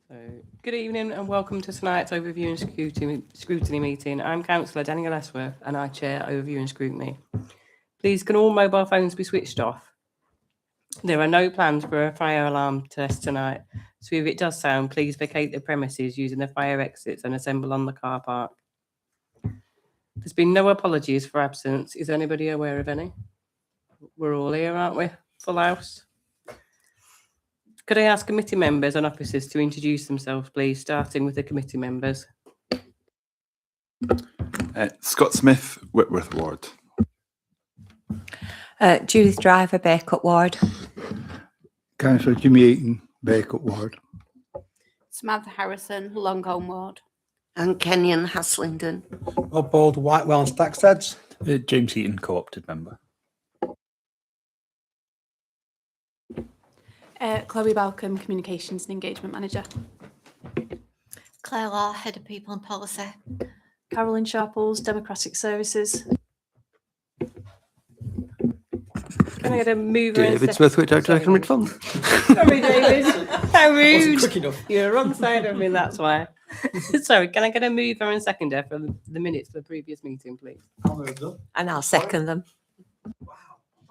So, good evening and welcome to tonight's Overview and Scrutiny meeting. I'm Councillor Daniel Esworth and I chair Overview and Scrutiny. Please can all mobile phones be switched off? There are no plans for a fire alarm test tonight, so if it does sound, please vacate the premises using the fire exits and assemble on the car park. There's been no apologies for absence. Is anybody aware of any? We're all here, aren't we? Full house. Could I ask committee members and officers to introduce themselves, please, starting with the committee members? Scott Smith, Whitworth Ward. Judith Driver, Baycut Ward. Councillor Jimmy Eaton, Baycut Ward. Samantha Harrison, Longholm Ward. And Kenyon Haslingden. Rob Bold, Whitewell and Stacksteads. James Eaton, co-opted member. Chloe Balcombe, Communications and Engagement Manager. Claire Law, Head of People and Policy. Carolyn Sharples, Democratic Services. Can I get a mover? David Smithwick, Director of Economic Fund. Sorry, David. How rude. Quick enough. You're wrong side of me, that's why. Sorry, can I get a mover and seconder for the minutes for the previous meeting, please? I'll move them. And I'll second them. Wow.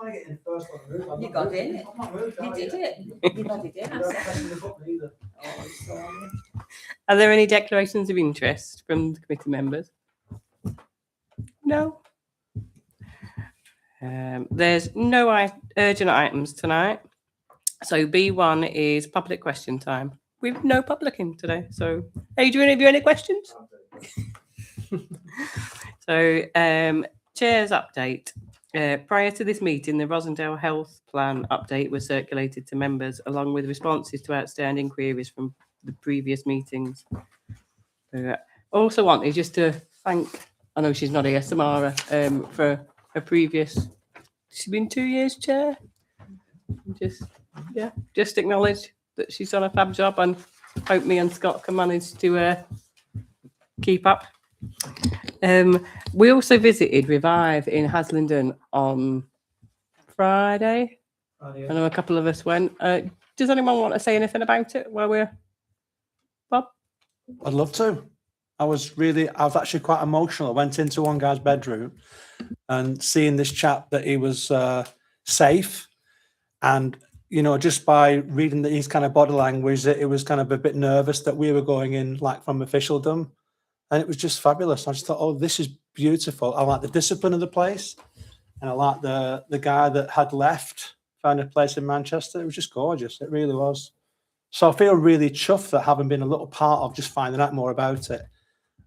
I'm trying to get in first one. Move. I'm You not got moving. in. I'm not moving. You did it. You got it in. I'm not pressing the button either. Are there any declarations of interest from the committee members? No. There's no urgent items tonight. So B1 is public question time. We've no public in today. So Adrian, have you any questions? So chair's update. Prior to this meeting, the Rosendale Health Plan update was circulated to members along with responses to outstanding queries from the previous meetings. Also wanted just to thank, I know she's not here, Samara, for her previous, she's been 2 years chair. Just acknowledge that she's done a fab job and hope me and Scott can manage to keep up. We also visited Revive in Haslingden on Friday. I know a couple of us went. Does anyone want to say anything about it while we're... Bob? I'd love to. I was actually quite emotional. I went into one guy's bedroom and seeing this chap that he was safe, and just by reading his kind of body language, that it was kind of a bit nervous that we were going in like from officialdom, and it was just fabulous. I just thought, oh, this is beautiful. I like the discipline of the place, and I like the guy that had left, found a place in Manchester. It was just gorgeous. It really was. So I feel really chuffed that having been a little part of just finding out more about it.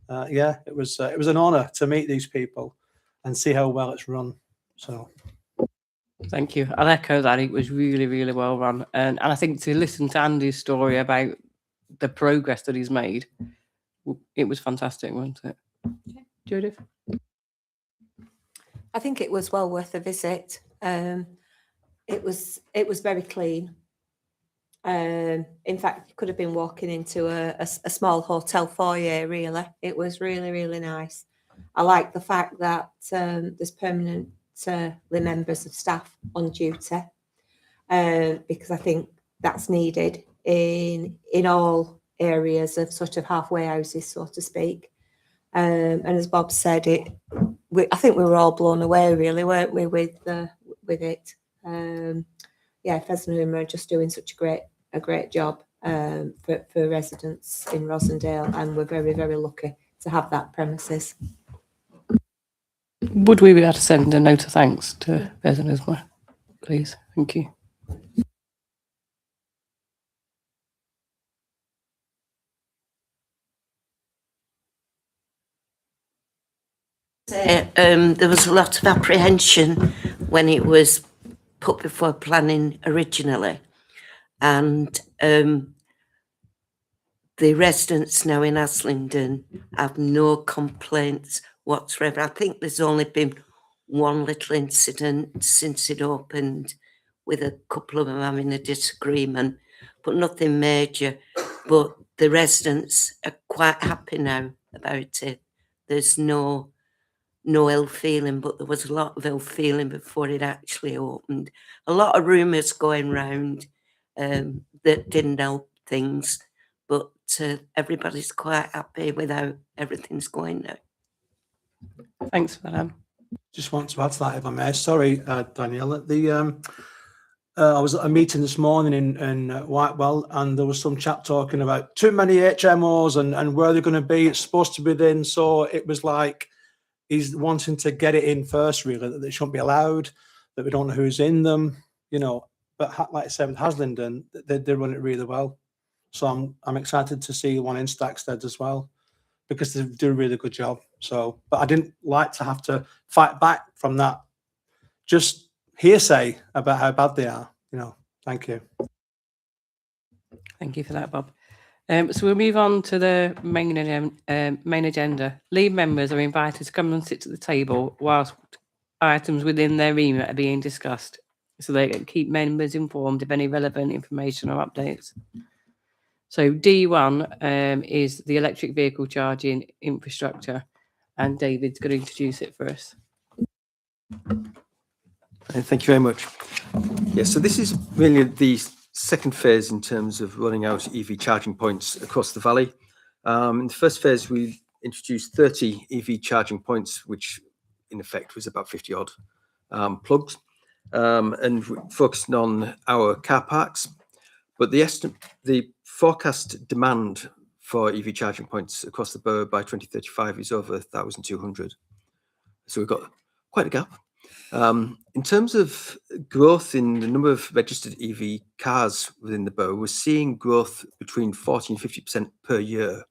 It was an honour to meet these people and see how well it's run. So, thank you. I'll echo that. It was really, really well run, and I think to listen to Andy's story about the progress that he's made, it was fantastic, wasn't it? Okay. Judith? I think it was well worth a visit. It was very clean. In fact, you could have been walking into a small hotel foyer, really. It was really, really nice. I like the fact that there's permanent members of staff on duty, because I think that's needed in all areas of sort of halfway houses, so to speak. And as Bob said, I think we were all blown away, really, weren't we, with it? Fesnum are just doing such a great job for residents in Rosendale, and we're very, very lucky to have that premises. Would we be able to send a note of thanks to Bevan as well, please? Thank you. There was a lot of apprehension when it was put before planning originally, and the residents now in Haslingden have no complaints whatsoever. I think there's only been one little incident since it opened, with a couple of them having a disagreement, but nothing major. But the residents are quite happy now about it. There's no ill feeling, but there was a lot of ill feeling before it actually opened. A lot of rumours going round that didn't help things, but everybody's quite happy with how everything's going now. Thanks for that. Just want to add to that, if I may. Sorry, Danielle. I was at a meeting this morning in Whitewell, and there was some chap talking about too many HMOs and where they're going to be. It's supposed to be in, so it was like he's wanting to get it in first, really, that they shouldn't be allowed, that we don't know who's in them, you know. But like I said, with Haslingden, they run it really well. So I'm excited to see one in Stackstead as well, because they do a really good job. So, but I didn't like to have to fight back from that just hearsay about how bad they are, you know. Thank you. Thank you for that, Bob. So we'll move on to the main agenda. Lead members are invited to come and sit at the table whilst items within their remit are being discussed, so they can keep members informed of any relevant information or updates. So D1 is the electric vehicle charging infrastructure, and David's going to introduce it for us. Thank you very much. Yes, so this is really the second phase in terms of rolling out EV charging points across the valley. In the first phase, we introduced 30 EV charging points, which in effect was about 50 odd plugs, and focusing on our car parks. But the forecast demand for EV charging points across the borough by 2035 is over 1,200. So we've got quite a gap. In terms of growth in the number of registered EV cars within the borough, we're seeing growth between 40 and 50% per year.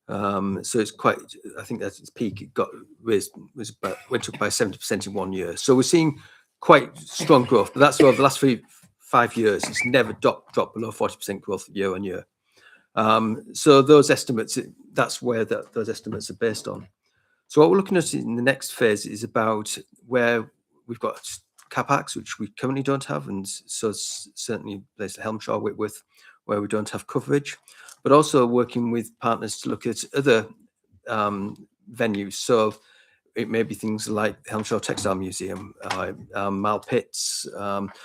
So it's quite, I think at its peak, it went up by 70% in 1 year. So we're seeing quite strong growth, but that's over the last 5 years. It's never dropped below 40% growth year on year. So those estimates, that's where those estimates are based on. So what we're looking at in the next phase is about where we've got car parks, which we currently don't have, and so certainly places like Helmshire, Whitworth, where we don't have coverage, but also working with partners to look at other venues. So it may be things like Helmshire Textile Museum, Mal Pits,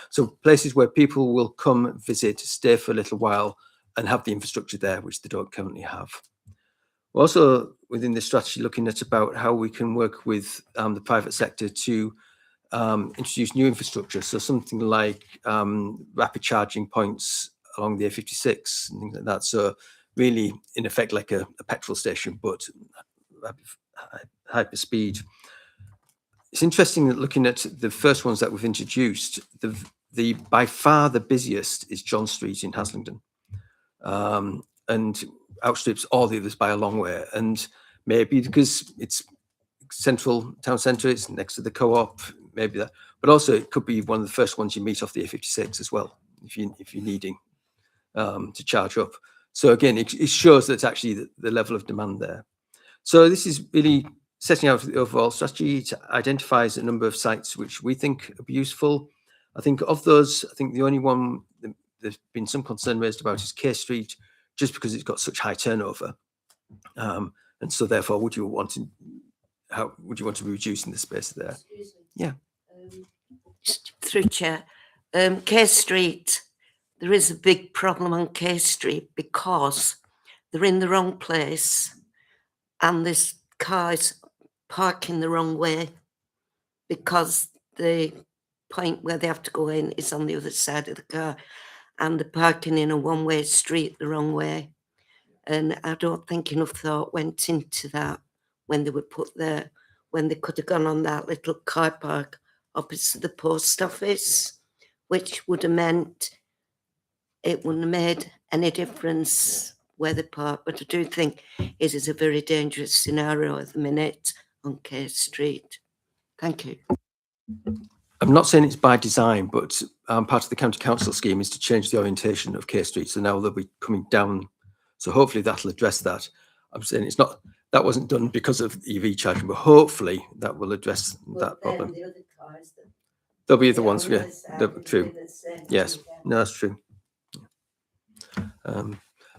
so places where people will come, visit, stay for a little while, and have the infrastructure there, which they don't currently have. We're also within this strategy looking at about how we can work with the private sector to introduce new infrastructure. So something like rapid charging points along the A56 and things like that. So really, in effect, like a petrol station, but hyper speed. It's interesting that looking at the first ones that we've introduced, the by far the busiest is John Street in Haslingden. And outstrips all the others by a long way, and maybe because it's town centre, it's next to the co-op, maybe that, but also it could be one of the first ones you meet off the A56 as well, if you're needing to charge up. So again, it shows that it's actually the level of demand there. So this is really setting out the overall strategy. It identifies a number of sites which we think are useful. I think of those, I think the only one there's been some concern raised about is K Street, just because it's got such high turnover, and so therefore, would you want to be reducing the space there? Yeah. Through Chair, K Street, there is a big problem on K Street because they're in the wrong place, and there's cars parking the wrong way because the point where they have to go in is on the other side of the car, and they're parking in a one-way street the wrong way. And I don't think enough thought went into that when they were put there, when they could have gone on that little car park opposite the post office, which would have meant it wouldn't have made any difference where they park. But I do think it is a very dangerous scenario at the minute on K Street. Thank you. I'm not saying it's by design, but part of the county council scheme is to change the orientation of K Street. So now they'll be coming down. So hopefully that'll address that. I'm saying that wasn't done because of EV charging, but hopefully that will address that problem. The other cars There'll be other ones, yeah. True. Yes, no, that's true.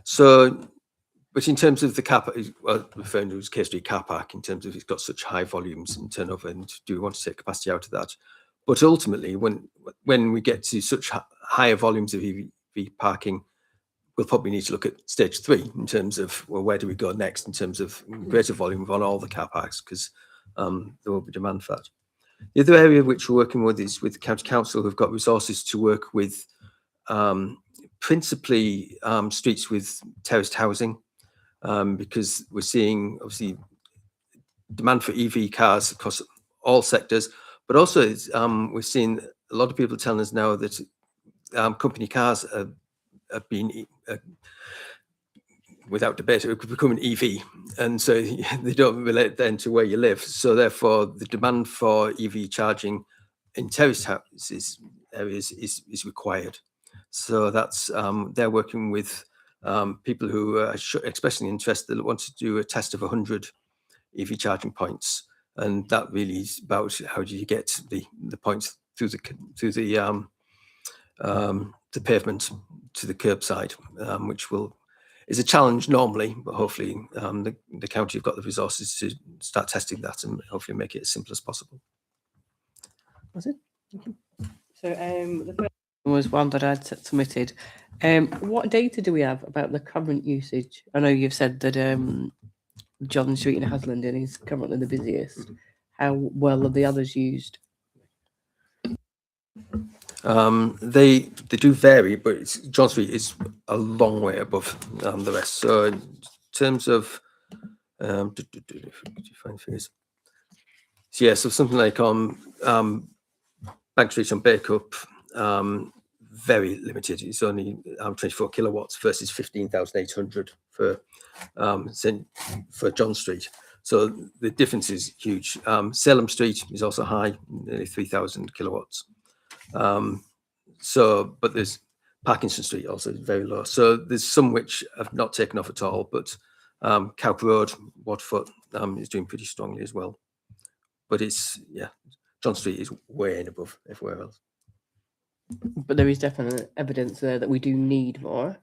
So, but in terms of the car park, well, referring to K Street car park, in terms of it's got such high volumes and turnover, and do we want to take capacity out of that? But ultimately, when we get to such higher volumes of EV parking, we'll probably need to look at stage 3 in terms of, well, where do we go next in terms of greater volume on all the car parks, because there will be demand for that. The other area which we're working with is with the County Council, who've got resources to work with principally streets with terraced housing, because we're seeing obviously demand for EV cars across all sectors, but also we're seeing a lot of people telling us now that company cars have been without debate, it could become an EV, and so they don't relate then to where you live. So therefore, the demand for EV charging in terraced houses areas is required. So that's they're working with people who are expressing interest that want to do a test of 100 EV charging points, and that really is about how do you get the points through the pavement to the curbside, which is a challenge normally, but hopefully the county have got the resources to start testing that and hopefully make it as simple as possible. That's it. Thank you. So the first one was one that I'd submitted. What data do we have about the current usage? I know you've said that John Street in Haslingden is currently the busiest. How well are the others used? They do vary, but John Street is a long way above the rest. So in terms of find figures, so yeah, so something like on Bank Street on Bacup, very limited. It's only 24 kilowatts versus 15,800 for John Street. So the difference is huge. Salem Street is also high, nearly 3,000 kilowatts. But there's Parkinson Street also very low. So there's some which have not taken off at all, but Cowp Road, Watford is doing pretty strongly as well. But John Street is way and above everywhere else. But there is definite evidence there that we do need more.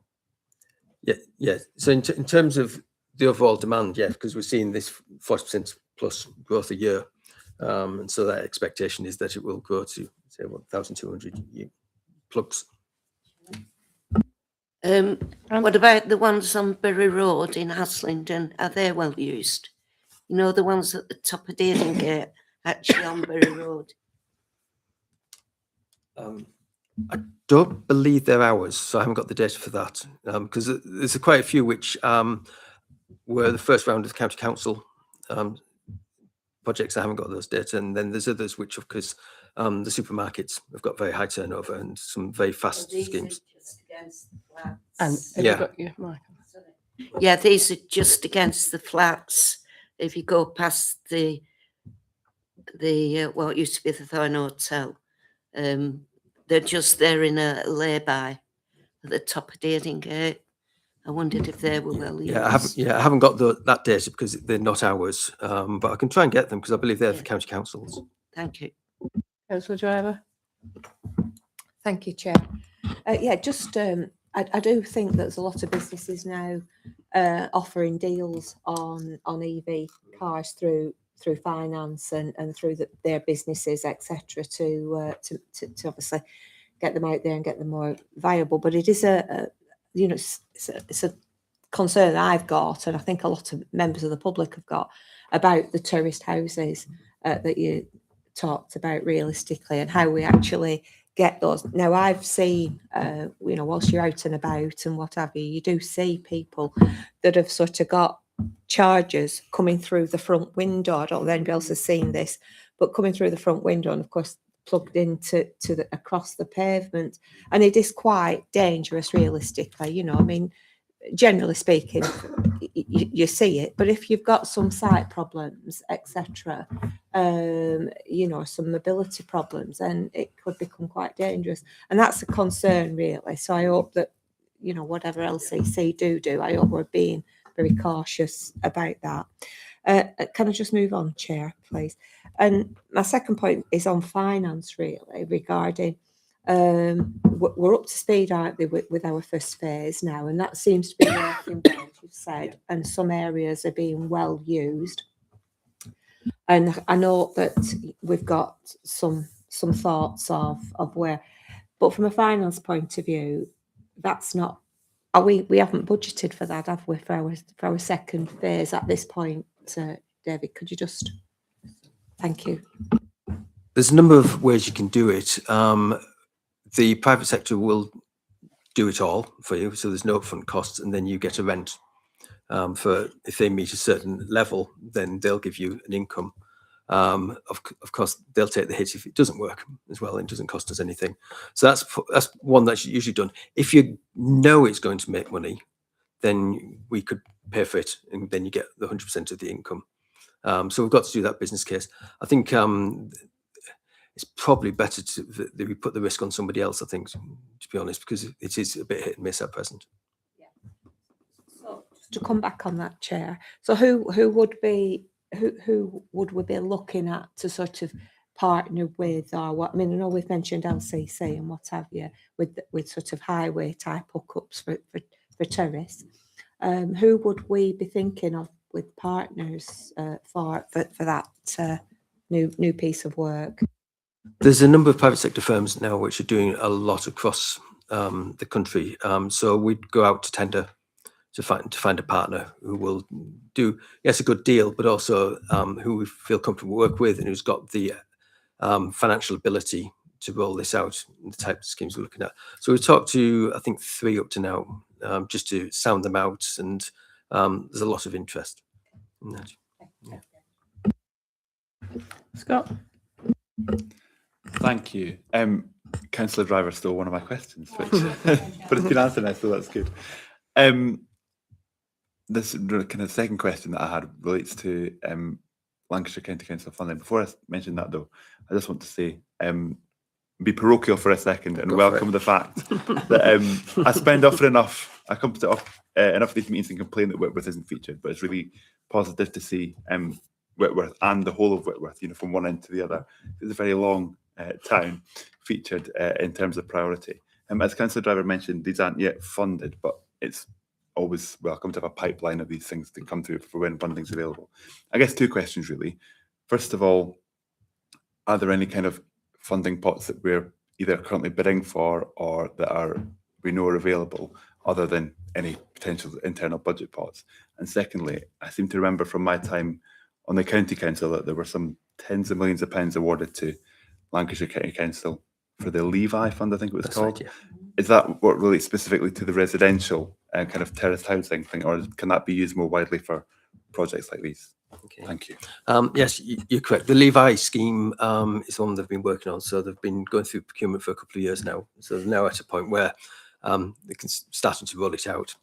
Yeah. So in terms of the overall demand, because we're seeing this 40% plus growth a year, and so that expectation is that it will grow to say 1,200 plugs. What about the ones on Bury Road in Haslingden? Are they well used? You know, the ones at the top of Deering actually on Bury Road. I don't believe they're ours, so I haven't got the data for that, because there's quite a few which were the first round of the County Council projects. I haven't got those data, and then there's others which, of course, the supermarkets have got very high turnover and some very fast schemes. Just against the flats. And have you got your mic on? Yeah, these are just against the flats. If you go past the what used to be the Thorn Hotel, they're just there in a lay-by at the top of Deering. I wondered if they were well used. I haven't got that data because they're not ours, but I can try and get them because I believe they're the County Councils. Thank you. Councillor Driver. Thank you, Chair. I do think there's a lot of businesses now offering deals on EV cars through finance and through their businesses, etc., to obviously get them out there and get them more viable. But it is it's a concern I've got, and I think a lot of members of the public have got, about the tourist houses that you talked about realistically, and how we actually get those. Now, I've seen, whilst you're out and about and what have you, you do see people that have sort of got chargers coming through the front window. I don't know if anybody else has seen this, but coming through the front window and, of course, plugged into across the pavement. And it is quite dangerous, realistically. Generally speaking, you see it, but if you've got some sight problems, etc., some mobility problems, then it could become quite dangerous, and that's a concern, really. So I hope that whatever LCC do, I hope we're being very cautious about that. Can I just move on, Chair, please? And my second point is on finance, really, regarding. We're up to speed, aren't we, with our first phase now, and that seems to be working well, as you've said, and some areas are being well used. And I know that we've got some thoughts of where, but from a finance point of view, that's not we haven't budgeted for that, have we, for our second phase at this point, David? Could you just, thank you. There's a number of ways you can do it. The private sector will do it all for you, so there's no upfront costs, and then you get a rent. For if they meet a certain level, then they'll give you an income. Of course, they'll take the hit if it doesn't work as well and doesn't cost us anything. So that's one that's usually done. If you know it's going to make money, then we could pay for it, and then you get the 100% of the income. So we've got to do that business case. I think it's probably better that we put the risk on somebody else, I think, to be honest, because it is a bit hit and miss at present. So just to come back on that, Chair. So who would we be looking at to sort of partner with, or what? I mean, I know we've mentioned LCC and what have you, with sort of highway type hookups for tourists. Who would we be thinking of with partners for that new piece of work? There's a number of private sector firms now which are doing a lot across the country. So we'd go out to tender to find a partner who will do, yes, a good deal, but also who we feel comfortable work with and who's got the financial ability to roll this out, the type of schemes we're looking at. So we've talked to, I think, 3 up to now, just to sound them out, and there's a lot of interest in that. Yeah. Scott? Thank you. Councillor Driver stole one of my questions, but it's been answered now, so that's good. This kind of second question that I had relates to Lancashire County Council funding. Before I mention that, though, I just want to say, be parochial for a second and welcome the fact that I spend often enough, I come to enough of these meetings and complain that Whitworth isn't featured, but it's really positive to see Whitworth and the whole of Whitworth, from one end to the other. It's a very long town featured in terms of priority. As Councillor Driver mentioned, these aren't yet funded, but it's always welcome to have a pipeline of these things to come through for when funding's available. I guess 2 questions really. First of all, are there any kind of funding pots that we're either currently bidding for or that we know are available, other than any potential internal budget pots? And secondly, I seem to remember from my time on the County Council that there were some tens of millions of pounds awarded to Lancashire County Council for the Levi Fund, I think it was called. Right, yeah. Is that what relates specifically to the residential and kind of terraced housing thing, or can that be used more widely for projects like these? Okay. Thank you. Yes, you're correct. The Levi scheme is one they've been working on. So they've been going through procurement for a couple of years now. So they're now at a point where they can starting to roll it out.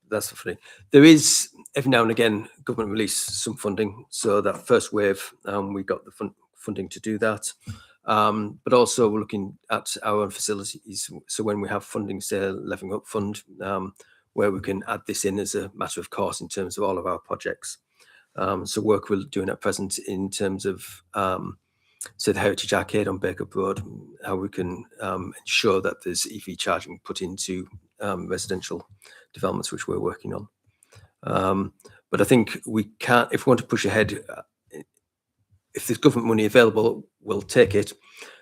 That's funny. There is, every now and again, government release some funding. So that first wave, we got the funding to do that. But also we're looking at our own facilities. So when we have funding, say, Levelling Up Fund, where we can add this in as a matter of course in terms of all of our projects. So work we're doing at present in terms of, say, the Heritage Arcade on Bacup Road, how we can ensure that there's EV charging put into residential developments, which we're working on. But I think we can't, if we want to push ahead, if there's government money available, we'll take it.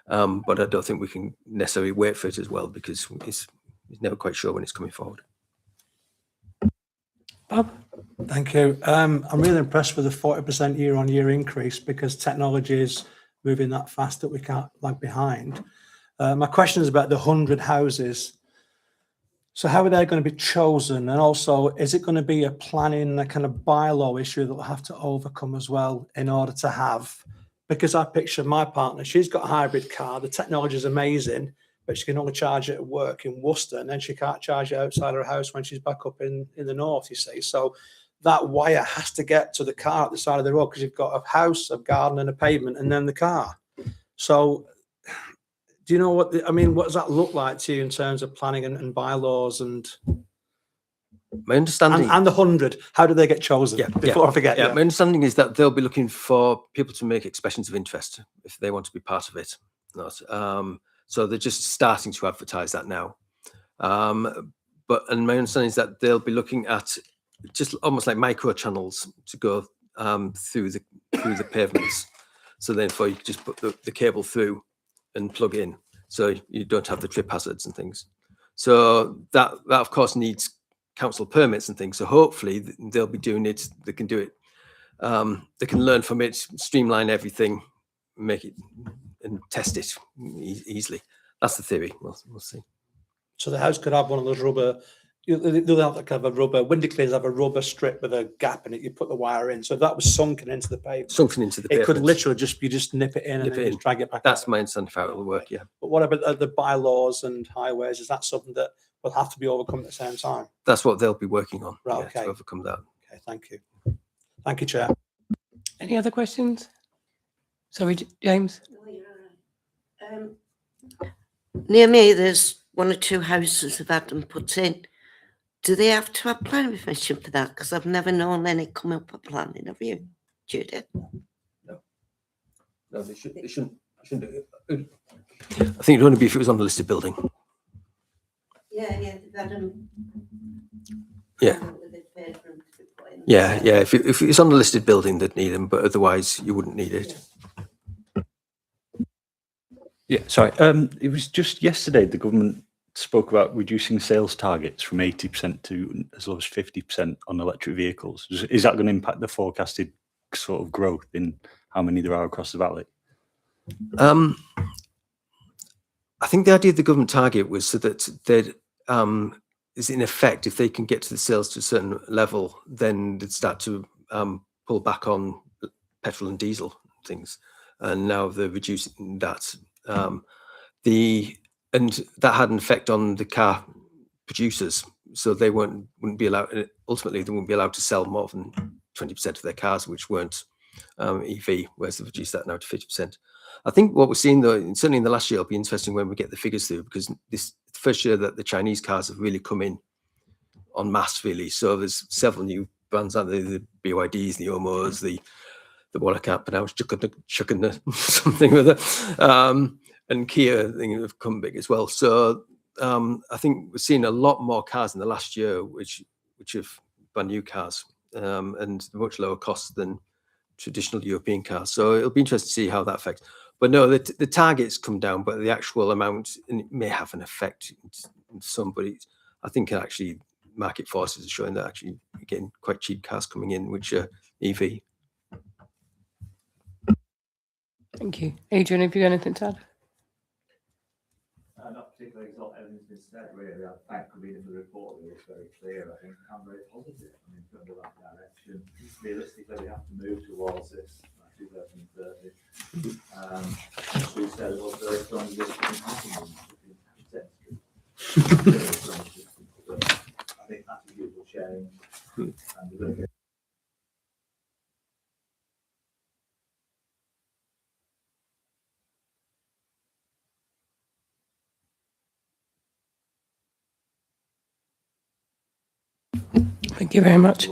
But I don't think we can necessarily wait for it as well, because it's never quite sure when it's coming forward. Bob? Thank you. I'm really impressed with the 40% year-on-year increase, because technology is moving that fast that we can't lag behind. My question is about the 100 houses. So how are they going to be chosen? And also, is it going to be a planning, a kind of bylaw issue that we'll have to overcome as well in order to have? Because I picture my partner, she's got a hybrid car, the technology is amazing, but she can only charge it at work in Worcester, and then she can't charge it outside her house when she's back up in the north, you see. So that wire has to get to the car at the side of the road, because you've got a house, a garden and a pavement, and then the car. So do you know what, what does that look like to you in terms of planning and bylaws and... My understanding... And the 100, how do they get chosen? Yeah, Before I forget. Yeah, my understanding is that they'll be looking for people to make expressions of interest if they want to be part of it. So they're just starting to advertise that now. And my understanding is that they'll be looking at just almost like micro channels to go through the pavements. So therefore you can just put the cable through and plug in, so you don't have the trip hazards and things. So that of course needs council permits and things. So hopefully they'll be doing it. They can do it. They can learn from it, streamline everything, make it and test it easily. That's the theory. We'll see. So the house could have one of those rubber. They'll have like a rubber. Window cleaners have a rubber strip with a gap in it. You put the wire in. So if that was sunken into the pavement, it could literally just nip it in and then just drag it back. That's out. my understanding of how it will work. Yeah. But what about the bylaws and highways? Is that something that will have to be overcome at the same time? That's what they'll be working on. Right. Yeah, Okay. to overcome that. Okay. Thank you. Thank you, Chair. Any other questions? Sorry, James. Near me, there's 1 or 2 houses have had them put in. Do they have to have planning permission for that? Because I've never known any come up with planning. Have you, Judith? No, they shouldn't. I think it'd only be if it was on the listed building. Yeah, they've had them. Yeah. Yeah. If it's on the listed building, they'd need them, but otherwise you wouldn't need it. Yeah, sorry. It was just yesterday the government spoke about reducing sales targets from 80% to as low as 50% on electric vehicles. Is that going to impact the forecasted sort of growth in how many there are across the valley? I think the idea of the government target was so that they'd, is in effect, if they can get to the sales to a certain level, then they'd start to pull back on petrol and diesel things. And now they're reducing that. And that had an effect on the car producers, so they wouldn't be allowed. Ultimately, they wouldn't be allowed to sell more than 20% of their cars, which weren't EV, whereas they've reduced that now to 50%. I think what we're seeing, though, certainly in the last year, it'll be interesting when we get the figures through, because this first year that the Chinese cars have really come in en masse, really. So there's several new brands out there: the BYDs, the Omos, the what I can't pronounce, chucking something with it. And Kia have come big as well. So I think we're seeing a lot more cars in the last year, which have brand new cars and much lower cost than traditional European cars. So it'll be interesting to see how that affects. But no, the targets come down, but the actual amount, and it may have an effect in some, but I think actually market forces are showing that actually you're getting quite cheap cars coming in, which are EV. Thank you. Adrian, have you got anything to add? Not particularly, because everything's been said, really. I thank you for reading the report. It was very clear. I think I'm very positive in terms of that direction. Realistically, we have to move towards this by 2030. As we said, it was very strong distance happening in century. I think attitudes will change. And we're going to get Thank you very much.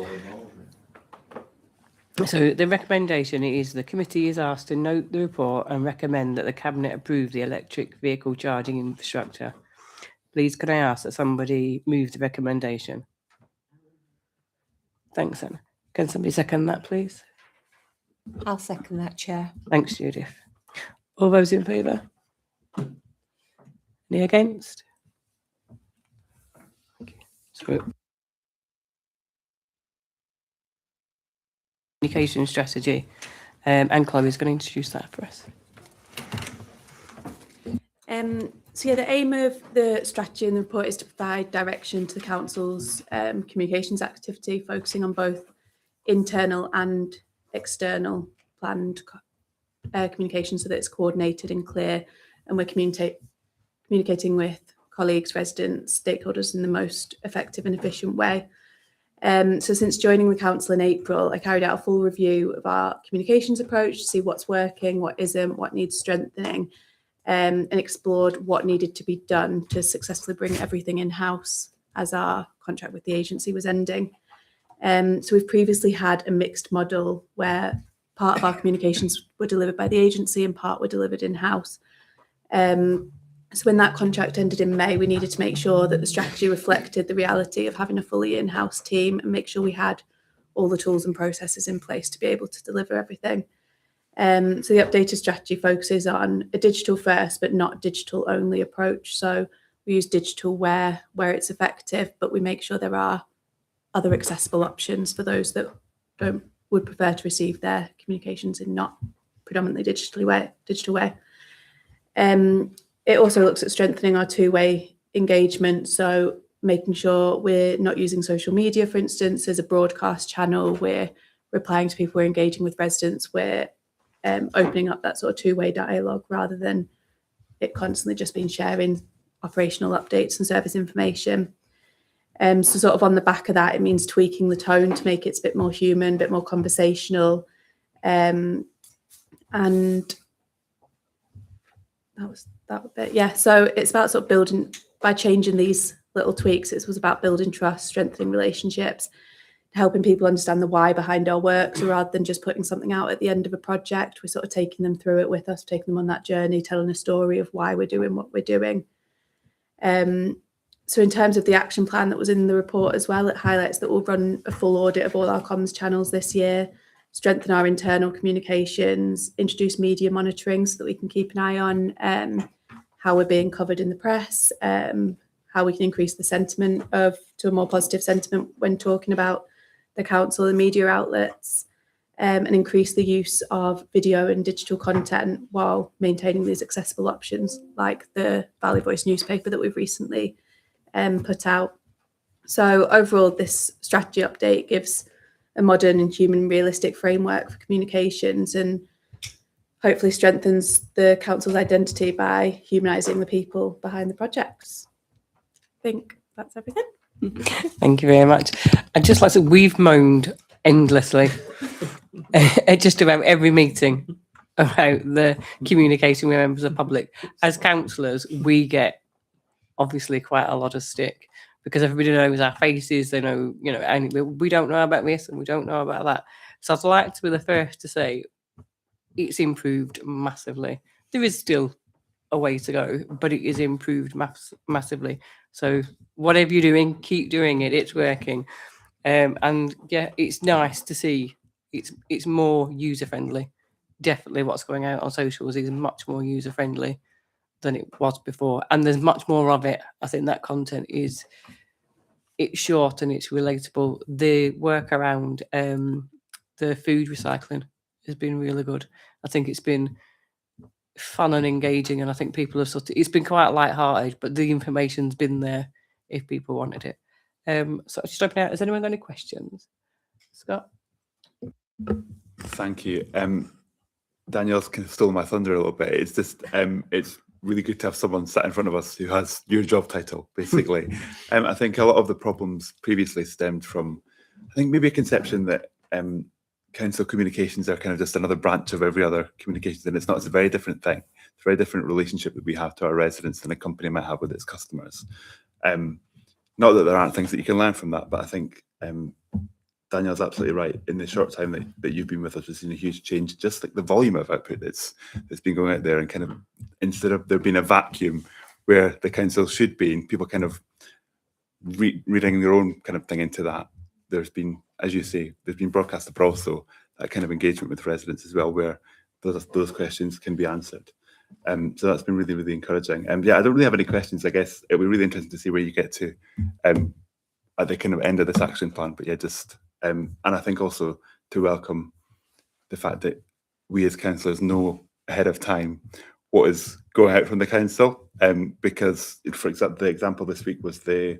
So the recommendation is the committee is asked to note the report and recommend that the Cabinet approve the electric vehicle charging infrastructure. Please can I ask that somebody move the recommendation? Thanks, Anna. Can somebody second that, please? I'll second that, Chair. Thanks, Judith. All those in favour? Any against? So, communication strategy, and Chloe's going to introduce that for us. So yeah, the aim of the strategy and the report is to provide direction to the council's communications activity, focusing on both internal and external planned communication, so that it's coordinated and clear, and we're communicating with colleagues, residents, stakeholders in the most effective and efficient way. So since joining the council in April, I carried out a full review of our communications approach to see what's working, what isn't, what needs strengthening, and explored what needed to be done to successfully bring everything in-house as our contract with the agency was ending. So we've previously had a mixed model where part of our communications were delivered by the agency and part were delivered in-house. So when that contract ended in May, we needed to make sure that the strategy reflected the reality of having a fully in-house team and make sure we had all the tools and processes in place to be able to deliver everything. So the updated strategy focuses on a digital first, but not digital only approach. So We use digital where it's effective, but we make sure there are other accessible options for those that would prefer to receive their communications in not predominantly digital way. It also looks at strengthening our two-way engagement, so making sure we're not using social media, for instance, as a broadcast channel. We're replying to people, we're engaging with residents, we're opening up that sort of two-way dialogue rather than it constantly just being sharing operational updates and service information. So sort of on the back of that, it means tweaking the tone to make it a bit more human, a bit more conversational. And that was bit. Yeah, so it's about sort of building, by changing these little tweaks, it was about building trust, strengthening relationships, helping people understand the why behind our work. So rather than just putting something out at the end of a project, we're sort of taking them through it with us, taking them on that journey, telling a story of why we're doing what we're doing. So in terms of the action plan that was in the report as well, it highlights that we'll run a full audit of all our comms channels this year, strengthen our internal communications, introduce media monitoring so that we can keep an eye on how we're being covered in the press, how we can increase the sentiment to a more positive sentiment when talking about the council and media outlets, and increase the use of video and digital content while maintaining these accessible options like the Valley Voice newspaper that we've recently put out. So overall, this strategy update gives a modern and human realistic framework for communications and hopefully strengthens the council's identity by humanising the people behind the projects. I think that's everything. Thank you very much. I'd just like to say, we've moaned endlessly at just about every meeting about the communication with members of the public. As councillors, we get obviously quite a lot of stick because everybody knows our faces. They know, and we don't know about this and we don't know about that. So I'd like to be the first to say it's improved massively. There is still a way to go, but it is improved massively. So whatever you're doing, keep doing it. It's working. And yeah, it's nice to see it's more user friendly. Definitely what's going out on socials is much more user friendly than it was before, and there's much more of it. I think that content it's short and it's relatable. The work around the food recycling has been really good. I think it's been fun and engaging, and I think people have it's been quite light-hearted, but the information's been there if people wanted it. So I'll just open out. Has anyone got any questions? Scott? Thank you. Danielle's kind of stole my thunder a little bit. It's just it's really good to have someone sat in front of us who has your job title, basically. I think a lot of the problems previously stemmed from, I think, maybe a conception that council communications are kind of just another branch of every other communications, and it's not. It's a very different thing. It's a very different relationship that we have to our residents than a company might have with its customers. Not that there aren't things that you can learn from that, but I think Danielle's absolutely right. In the short time that you've been with us, we've seen a huge change, just like the volume of output that's been going out there, and kind of instead of there being a vacuum where the council should be, and people kind of reading their own kind of thing into that, there's been, as you say, there's been broadcast, but also that kind of engagement with residents as well, where those questions can be answered. So that's been really, really encouraging. Yeah, I don't really have any questions. I guess it'll be really interesting to see where you get to at the kind of end of this action plan. But yeah, just and I think also to welcome the fact that we as councillors know ahead of time what is going out from the council. Because, for example, the example this week was the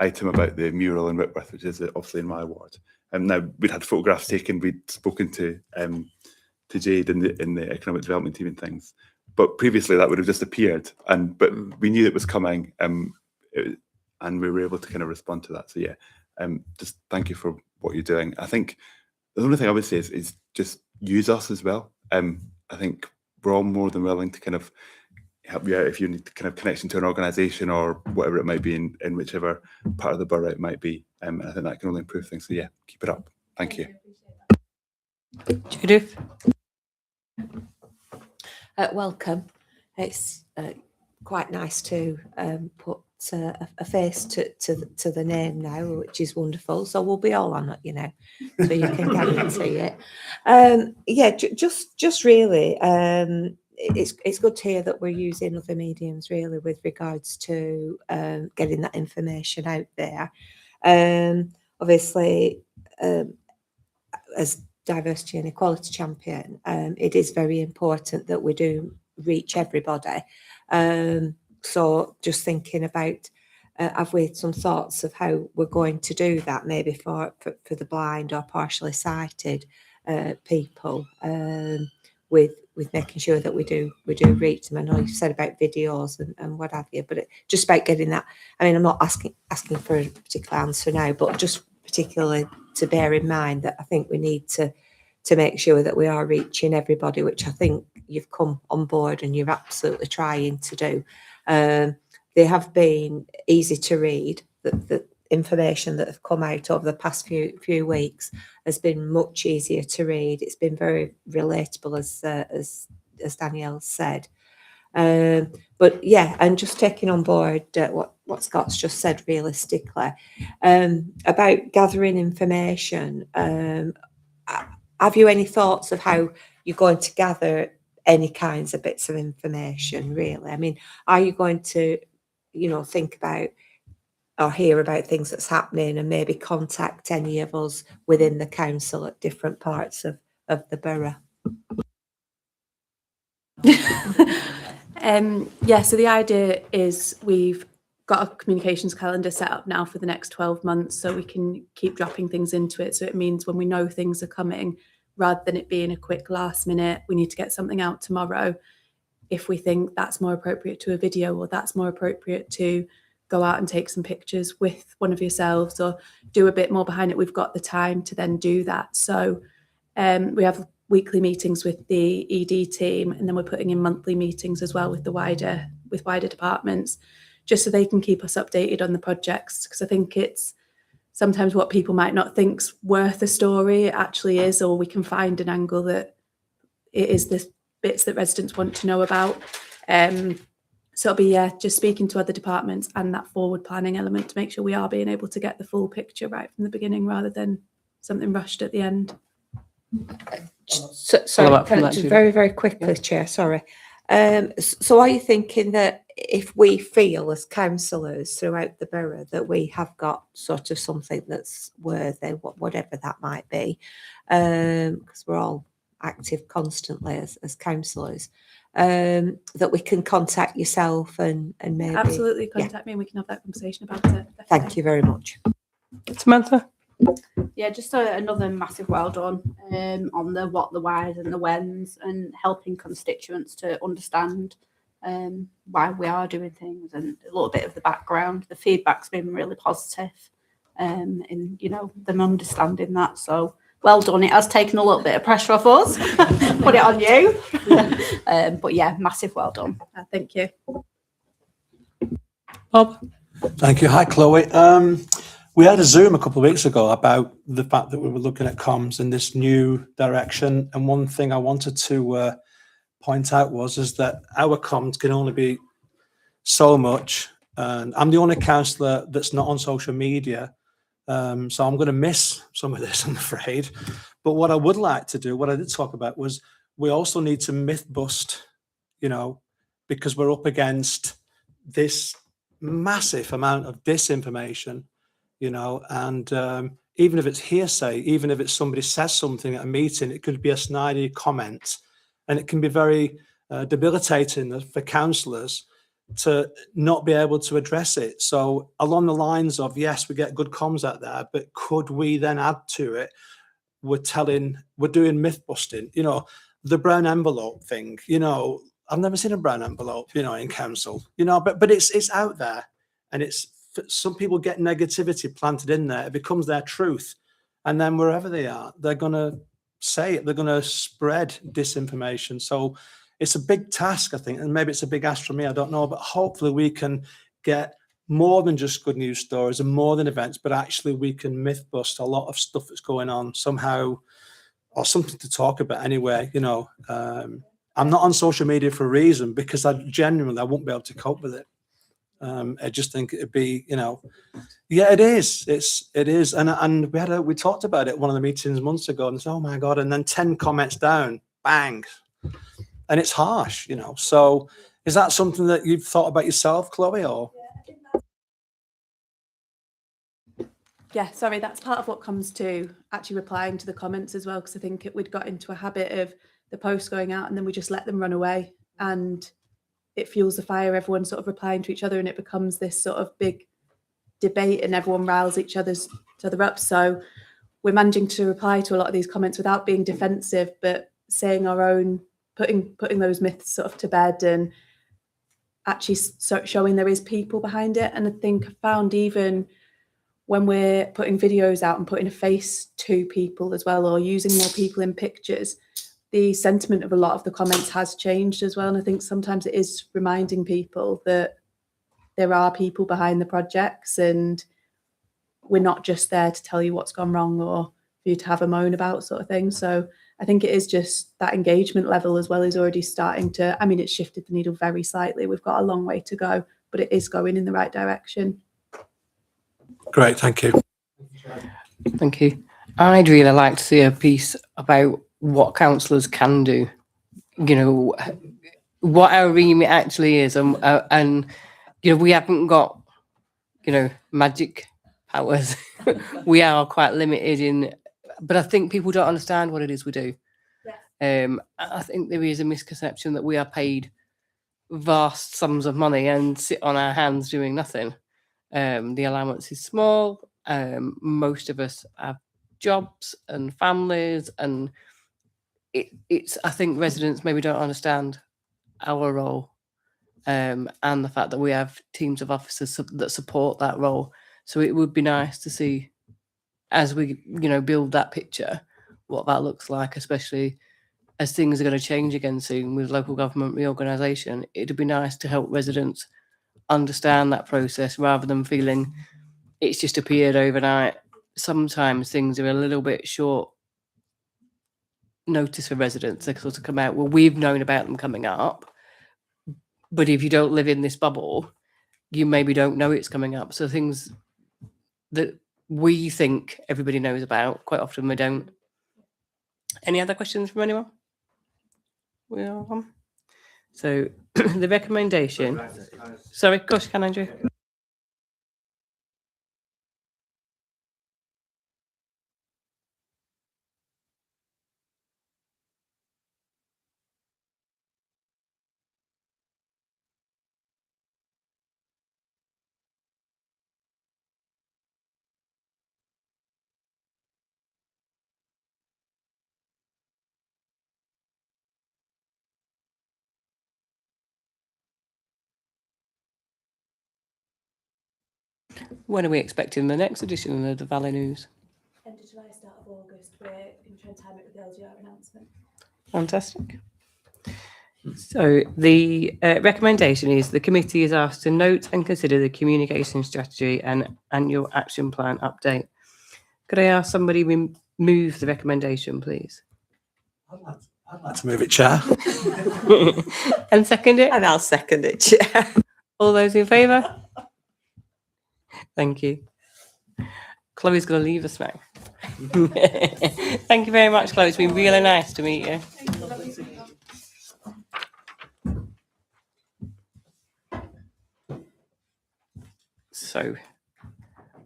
item about the mural in Whitworth, which is obviously in my ward. And now we'd had photographs taken, we'd spoken to Jade in the economic development team and things. But previously that would have just appeared, but we knew it was coming, and we were able to kind of respond to that. So yeah, just thank you for what you're doing. I think the only thing I would say is just use us as well. I think we're all more than willing to kind of help you out if you need kind of connection to an organisation or whatever it might be in whichever part of the borough it might be. And I think that can only improve things. So yeah, keep it up. Thank you. Judith? Welcome. It's quite nice to put a face to the name now, which is wonderful. So we'll be all on it, so you can guarantee it. Yeah, just really, it's good to hear that we're using other mediums really with regards to getting that information out there. Obviously, as diversity and equality champion, it is very important that we do reach everybody. So just thinking about, have we some thoughts of how we're going to do that, maybe for the blind or partially sighted people, with making sure that we do reach them. I know you've said about videos and what have you, but just about getting that. I mean, I'm not asking for a particular answer now, but just particularly to bear in mind that I think we need to make sure that we are reaching everybody, which I think you've come on board and you're absolutely trying to do. They have been easy to read. The information that have come out over the past few weeks has been much easier to read. It's been very relatable, as Danielle said. But yeah, and just taking on board what Scott's just said realistically about gathering information. Have you any thoughts of how you're going to gather any kinds of bits of information, really? I mean, are you going to, think about or hear about things that's happening and maybe contact any of us within the council at different parts of the borough? Yeah, so the idea is we've got a communications calendar set up now for the next 12 months so we can keep dropping things into it. So it means when we know things are coming, rather than it being a quick last minute, we need to get something out tomorrow. If we think that's more appropriate to a video or that's more appropriate to go out and take some pictures with one of yourselves or do a bit more behind it, we've got the time to then do that. So we have weekly meetings with the ED team, and then we're putting in monthly meetings as well with wider departments, just so they can keep us updated on the projects. Because I think it's sometimes what people might not think's worth a story, it actually is, or we can find an angle that it is the bits that residents want to know about. So it'll be just speaking to other departments and that forward planning element to make sure we are being able to get the full picture right from the beginning rather than something rushed at the end. Very, very quickly, Chair, sorry. So are you thinking that if we feel as councillors throughout the borough that we have got sort of something that's worthy, whatever that might be, because we're all active constantly as councillors, that we can contact yourself and maybe... Absolutely, contact me and we can have that conversation about it. Definitely. Thank you very much. Samantha? Yeah, just another massive well done on the what, the whys and the whens, and helping constituents to understand why we are doing things and a little bit of the background. The feedback's been really positive in, them understanding that. So well done. It has taken a little bit of pressure off us. Put it on you. But yeah, massive well done. Thank you. Bob? Thank you. Hi, Chloe. We had a Zoom a couple of weeks ago about the fact that we were looking at comms in this new direction. And one thing I wanted to point out is that our comms can only be so much. And I'm the only councillor that's not on social media. So I'm going to miss some of this, I'm afraid. But what I would like to do, what I did talk about, was we also need to myth bust, because we're up against this massive amount of disinformation, and even if it's hearsay, even if it's somebody says something at a meeting, it could be a snidey comment, and it can be very debilitating for councillors to not be able to address it. So along the lines of, yes, we get good comms out there, but could we then add to it? We're doing myth busting, the brown envelope thing, I've never seen a brown envelope, in council, but it's out there, and some people get negativity planted in there. It becomes their truth. And then wherever they are, they're going to say it, they're going to spread disinformation. So it's a big task, I think, and maybe it's a big ask for me, I don't know, but hopefully we can get more than just good news stories and more than events, but actually we can myth bust a lot of stuff that's going on somehow, or something to talk about anyway. I'm not on social media for a reason, because I won't be able to cope with it. I just think it'd be, yeah, it is. It is. And we talked about it at one of the meetings months ago, and said, oh my God, and then 10 comments down, bang. and it's harsh, So is that something that you've thought about yourself, Chloe, or? Yeah, sorry, that's part of what comes to actually replying to the comments as well, because I think we'd got into a habit of the posts going out and then we just let them run away, and it fuels the fire, everyone sort of replying to each other, and it becomes this sort of big debate and everyone riles each other up. So we're managing to reply to a lot of these comments without being defensive, but saying our own, putting those myths sort of to bed, and actually showing there is people behind it. And I think I found even when we're putting videos out and putting a face to people as well, or using more people in pictures, the sentiment of a lot of the comments has changed as well. And I think sometimes it is reminding people that there are people behind the projects, and we're not just there to tell you what's gone wrong or for you to have a moan about, sort of thing. So I think it is just that engagement level as well is already starting to, I mean, it's shifted the needle very slightly. We've got a long way to go, but it is going in the right direction. Great, thank you. Thank you. I'd really like to see a piece about what councillors can do, what our remit actually is, and we haven't got, magic powers. We are quite limited in, but I think people don't understand what it is we do. I think there is a misconception that we are paid vast sums of money and sit on our hands doing nothing. The allowance is small. Most of us have jobs and families, and it's. I think residents maybe don't understand our role, and the fact that we have teams of officers that support that role. So it would be nice to see, as we build that picture, what that looks like, especially as things are going to change again soon with local government reorganisation. It'd be nice to help residents understand that process rather than feeling it's just appeared overnight. Sometimes things are a little bit short notice for residents. They sort of come out, well, we've known about them coming up, but if you don't live in this bubble, you maybe don't know it's coming up. So things that we think everybody knows about, quite often we don't. Any other questions from anyone? We are on. So the recommendation. Sorry, gosh, can Andrew? When are we expecting the next edition of the Valley News? End of July, start of August. We're going to try and time it with the LGR announcement. Fantastic. So the recommendation is the committee is asked to note and consider the communication strategy and annual action plan update. Could I ask somebody move the recommendation, please? I'd like to move it, Chair. And second it? And I'll second it, Chair. All those in favour? Thank you. Chloe's going to leave us now. Thank you very much, Chloe. It's been really nice to meet you. So,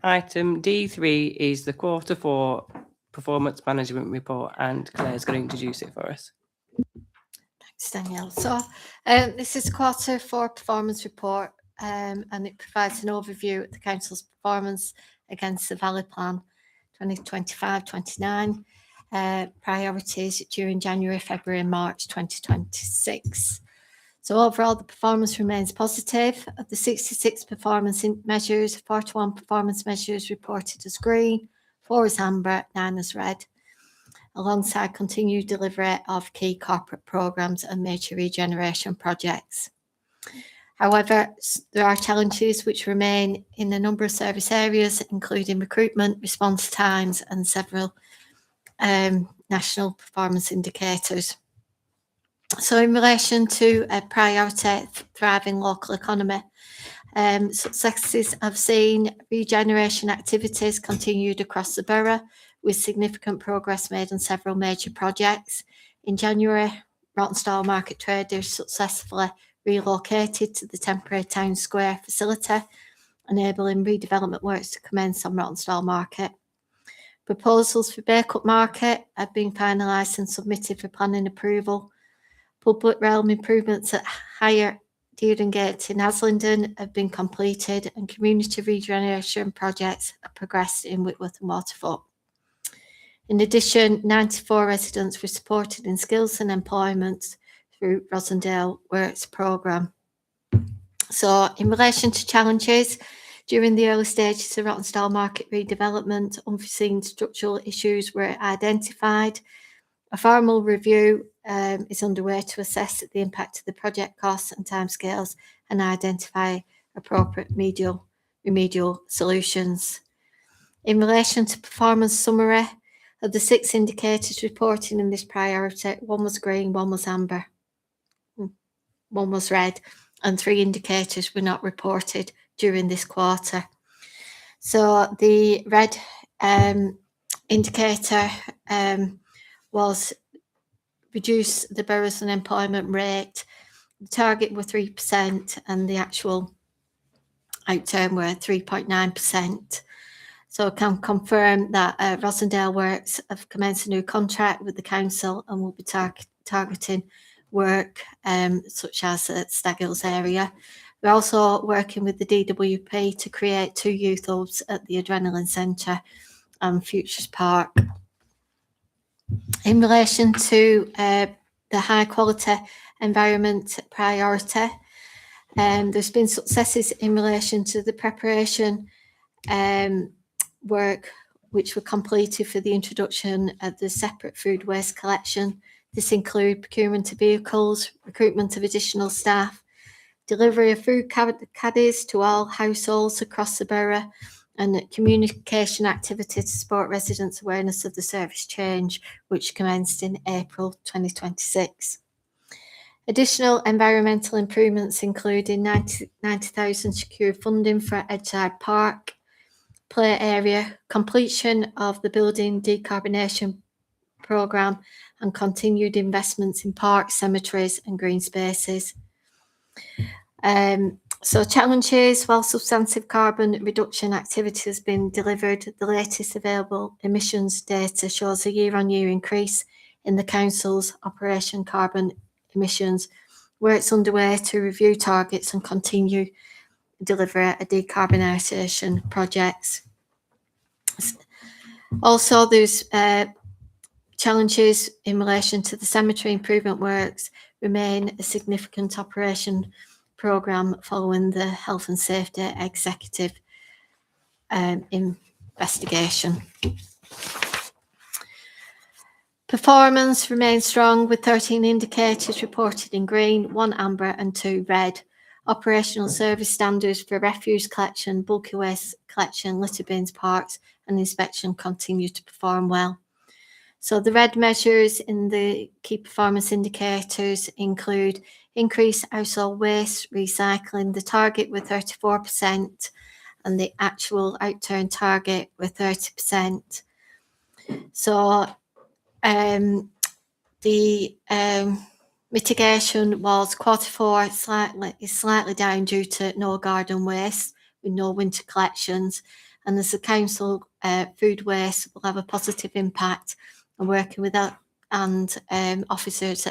item D3 is the Q4 performance management report, and Claire's going to introduce it for us. Thanks, Danielle. So this is Q4 performance report, and it provides an overview of the council's performance against the Valley Plan 2025-29 priorities during January, February and March 2026. So overall, the performance remains positive. Of the 66 performance measures, 41 performance measures reported as green, 4 as amber, 9 as red, alongside continued delivery of key corporate programmes and major regeneration projects. However, there are challenges which remain in a number of service areas, including recruitment, response times and several national performance indicators. So in relation to a priority, thriving local economy, successes have seen regeneration activities continued across the borough, with significant progress made on several major projects. In January, Rottenstall Market traders successfully relocated to the temporary town square facility, enabling redevelopment works to commence on Rottenstall Market. Proposals for Bacup Market have been finalised and submitted for planning approval. Public realm improvements at Higher Dearden Gate in Haslingden have been completed, and community regeneration projects have progressed in Whitworth and Waterford. In addition, 94 residents were supported in skills and employment through Rosendale Works programme. So in relation to challenges, during the early stages of Rottenstall Market redevelopment, unforeseen structural issues were identified. A formal review is underway to assess the impact of the project costs and timescales and identify appropriate remedial solutions. In relation to performance summary, of the 6 indicators reporting in this priority, 1 was green, 1 was amber, 1 was red, and 3 indicators were not reported during this quarter. So the red indicator was reduce the borough's unemployment rate. The target were 3% and the actual outturn were 3.9%. So I can confirm that Rosendale Works have commenced a new contract with the council and will be targeting work such as at Stag Hills area. We're also working with the DWP to create 2 youth hubs at the Adrenaline Centre and Futures Park. In relation to the high quality environment priority, there's been successes in relation to the preparation work which were completed for the introduction of the separate food waste collection. This includes procurement of vehicles, recruitment of additional staff, delivery of food caddies to all households across the borough, and communication activity to support residents' awareness of the service change, which commenced in April 2026. Additional environmental improvements including 90,000 secured funding for Edgeside Park play area, completion of the building decarbonisation programme, and continued investments in parks, cemeteries and green spaces. So challenges, while substantive carbon reduction activity has been delivered, the latest available emissions data shows a year-on-year increase in the council's operation carbon emissions, where it's underway to review targets and continue delivery of decarbonisation projects. Also, there's challenges in relation to the cemetery improvement works remain a significant operation programme following the Health and Safety Executive investigation. Performance remains strong with 13 indicators reported in green, 1 amber and 2 red. Operational service standards for refuse collection, bulky waste collection, litter bins, parks and inspection continue to perform well. So the red measures in the key performance indicators include increased household waste recycling. The target were 34% and the actual outturn target were 30%. So the mitigation was Q4 is slightly down due to no garden waste with no winter collections, and as the council food waste will have a positive impact, and working with that and officers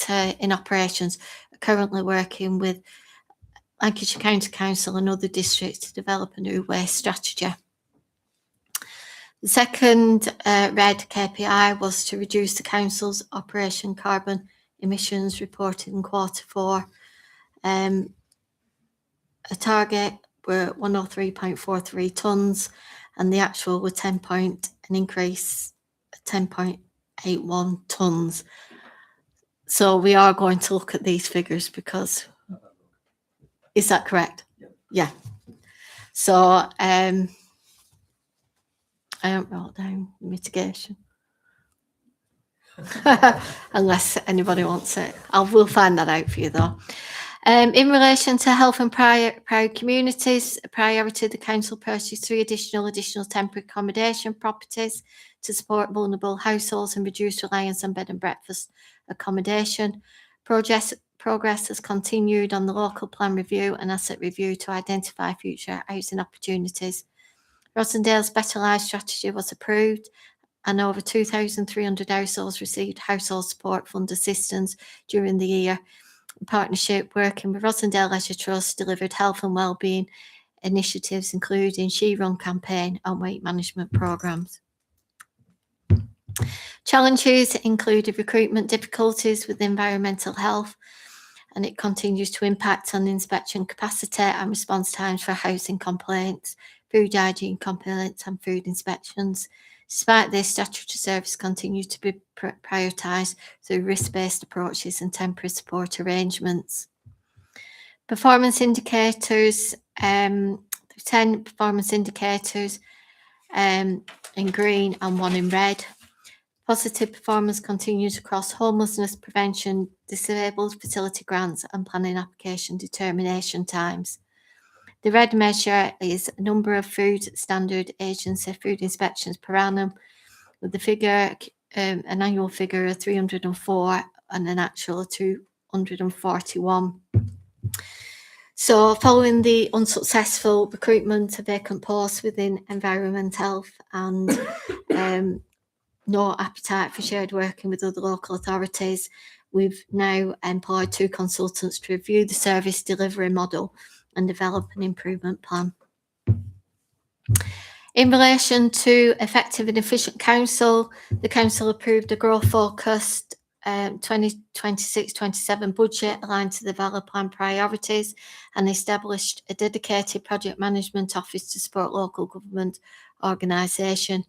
in operations are currently working with Lancashire County Council and other districts to develop a new waste strategy. The second red KPI was to reduce the council's operation carbon emissions reported in Q4. A target were 103.43 tonnes and the actual were an increase of 10.81 tonnes. So we are going to look at these figures because, is that correct? Yeah. So I haven't wrote down mitigation. Unless anybody wants it. We'll find that out for you though. In relation to health and proud communities, a priority, the council purchased 3 additional temporary accommodation properties to support vulnerable households and reduce reliance on bed and breakfast accommodation. Progress has continued on the local plan review and asset review to identify future housing opportunities. Rossendale's Better Life strategy was approved, and over 2,300 households received household support fund assistance during the year. In partnership, working with Rossendale Leisure Trust, delivered health and wellbeing initiatives, including She Run campaign and weight management programs. Challenges included recruitment difficulties with environmental health, and it continues to impact on inspection capacity and response times for housing complaints, food hygiene complaints and food inspections. Despite this, statutory service continues to be prioritised through risk-based approaches and temporary support arrangements. Performance indicators, 10 performance indicators in green and 1 in red. Positive performance continues across homelessness prevention, disabled facility grants and planning application determination times. The red measure is number of Food Standard Agency food inspections per annum, with the figure, an annual figure of 304 and an actual of 241. So following the unsuccessful recruitment of vacant posts within environment health and no appetite for shared working with other local authorities, we've now employed 2 consultants to review the service delivery model and develop an improvement plan. In relation to effective and efficient council, the council approved a growth-focused 2026-27 budget aligned to the Valor Plan priorities and established a dedicated project management office to support local government organisation.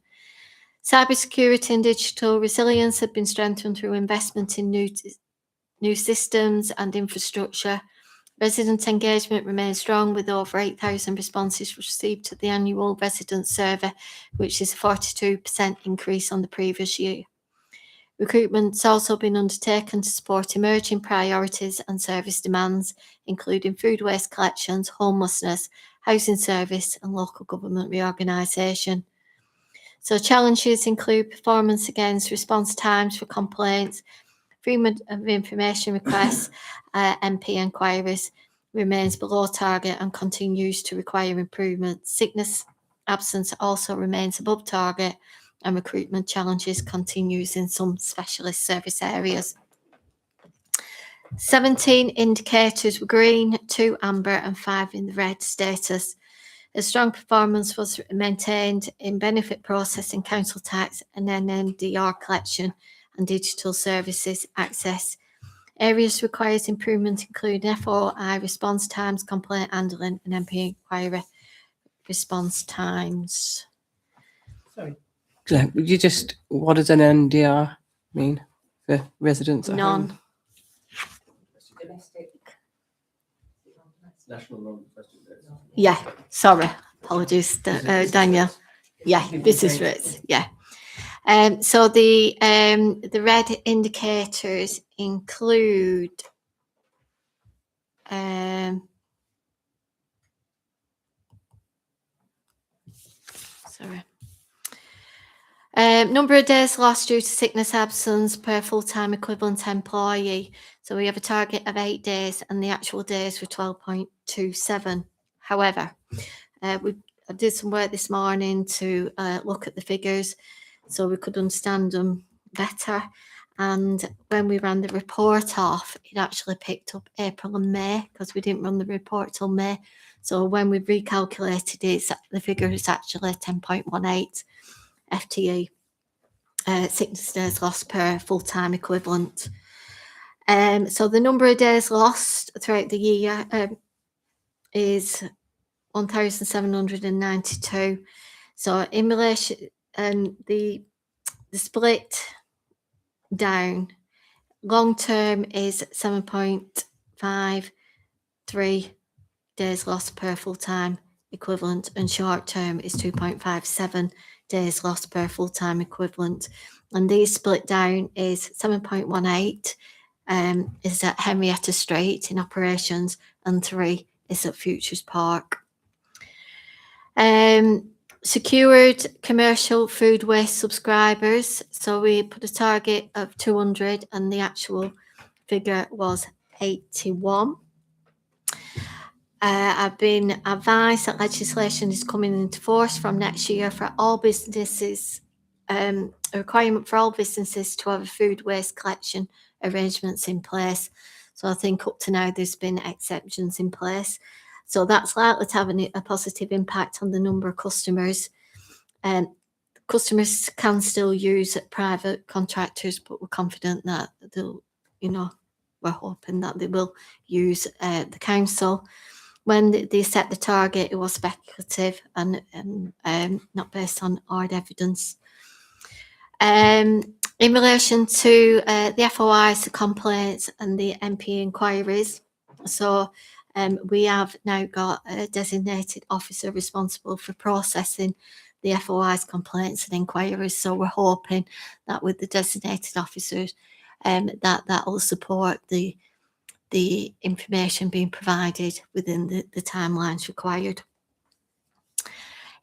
Cybersecurity and digital resilience have been strengthened through investment in new systems and infrastructure. Resident engagement remains strong, with over 8,000 responses received to the annual resident survey, which is a 42% increase on the previous year. Recruitment has also been undertaken to support emerging priorities and service demands, including food waste collections, homelessness, housing service and local government reorganisation. So challenges include performance against response times for complaints, freedom of information requests, MP enquiries remains below target and continues to require improvement. Sickness absence also remains above target, and recruitment challenges continues in some specialist service areas. 17 indicators were green, 2 amber and 5 in the red status. A strong performance was maintained in benefit processing, council tax and NNDR collection and digital services access. Areas requires improvement include FOI response times, complaint handling and MP inquiry response times. Sorry. Would you just, what does an NDR mean for residents at home? None. Yeah, sorry, apologies, Daniel. Yeah, this is right. Yeah. So the red indicators include number of days lost due to sickness absence per full-time equivalent employee. So we have a target of 8 days and the actual days were 12.27. However, I did some work this morning to look at the figures so we could understand them better. And when we ran the report off, it actually picked up April and May because we didn't run the report till May. So when we recalculated it, the figure is actually 10.18 FTE, sickness days lost per full-time equivalent. So the number of days lost throughout the year is 1,792. So in relation, the split down, long term is 7.53 days lost per full-time equivalent, and short term is 2.57 days lost per full-time equivalent. And these split down is 7.18 is at Henrietta Street in operations, and 3 is at Futures Park. Secured commercial food waste subscribers. So we put a target of 200 and the actual figure was 81. I've been advised that legislation is coming into force from next year for all businesses, a requirement for all businesses to have a food waste collection arrangements in place. So I think up to now there's been exceptions in place. So that's likely to have a positive impact on the number of customers. Customers can still use private contractors, but we're confident that they'll, we're hoping that they will use the council. When they set the target, it was speculative and not based on hard evidence. In relation to the FOIs, the complaints and the MP inquiries, so we have now got a designated officer responsible for processing the FOIs, complaints and inquiries. So we're hoping that with the designated officers, that will support the information being provided within the timelines required.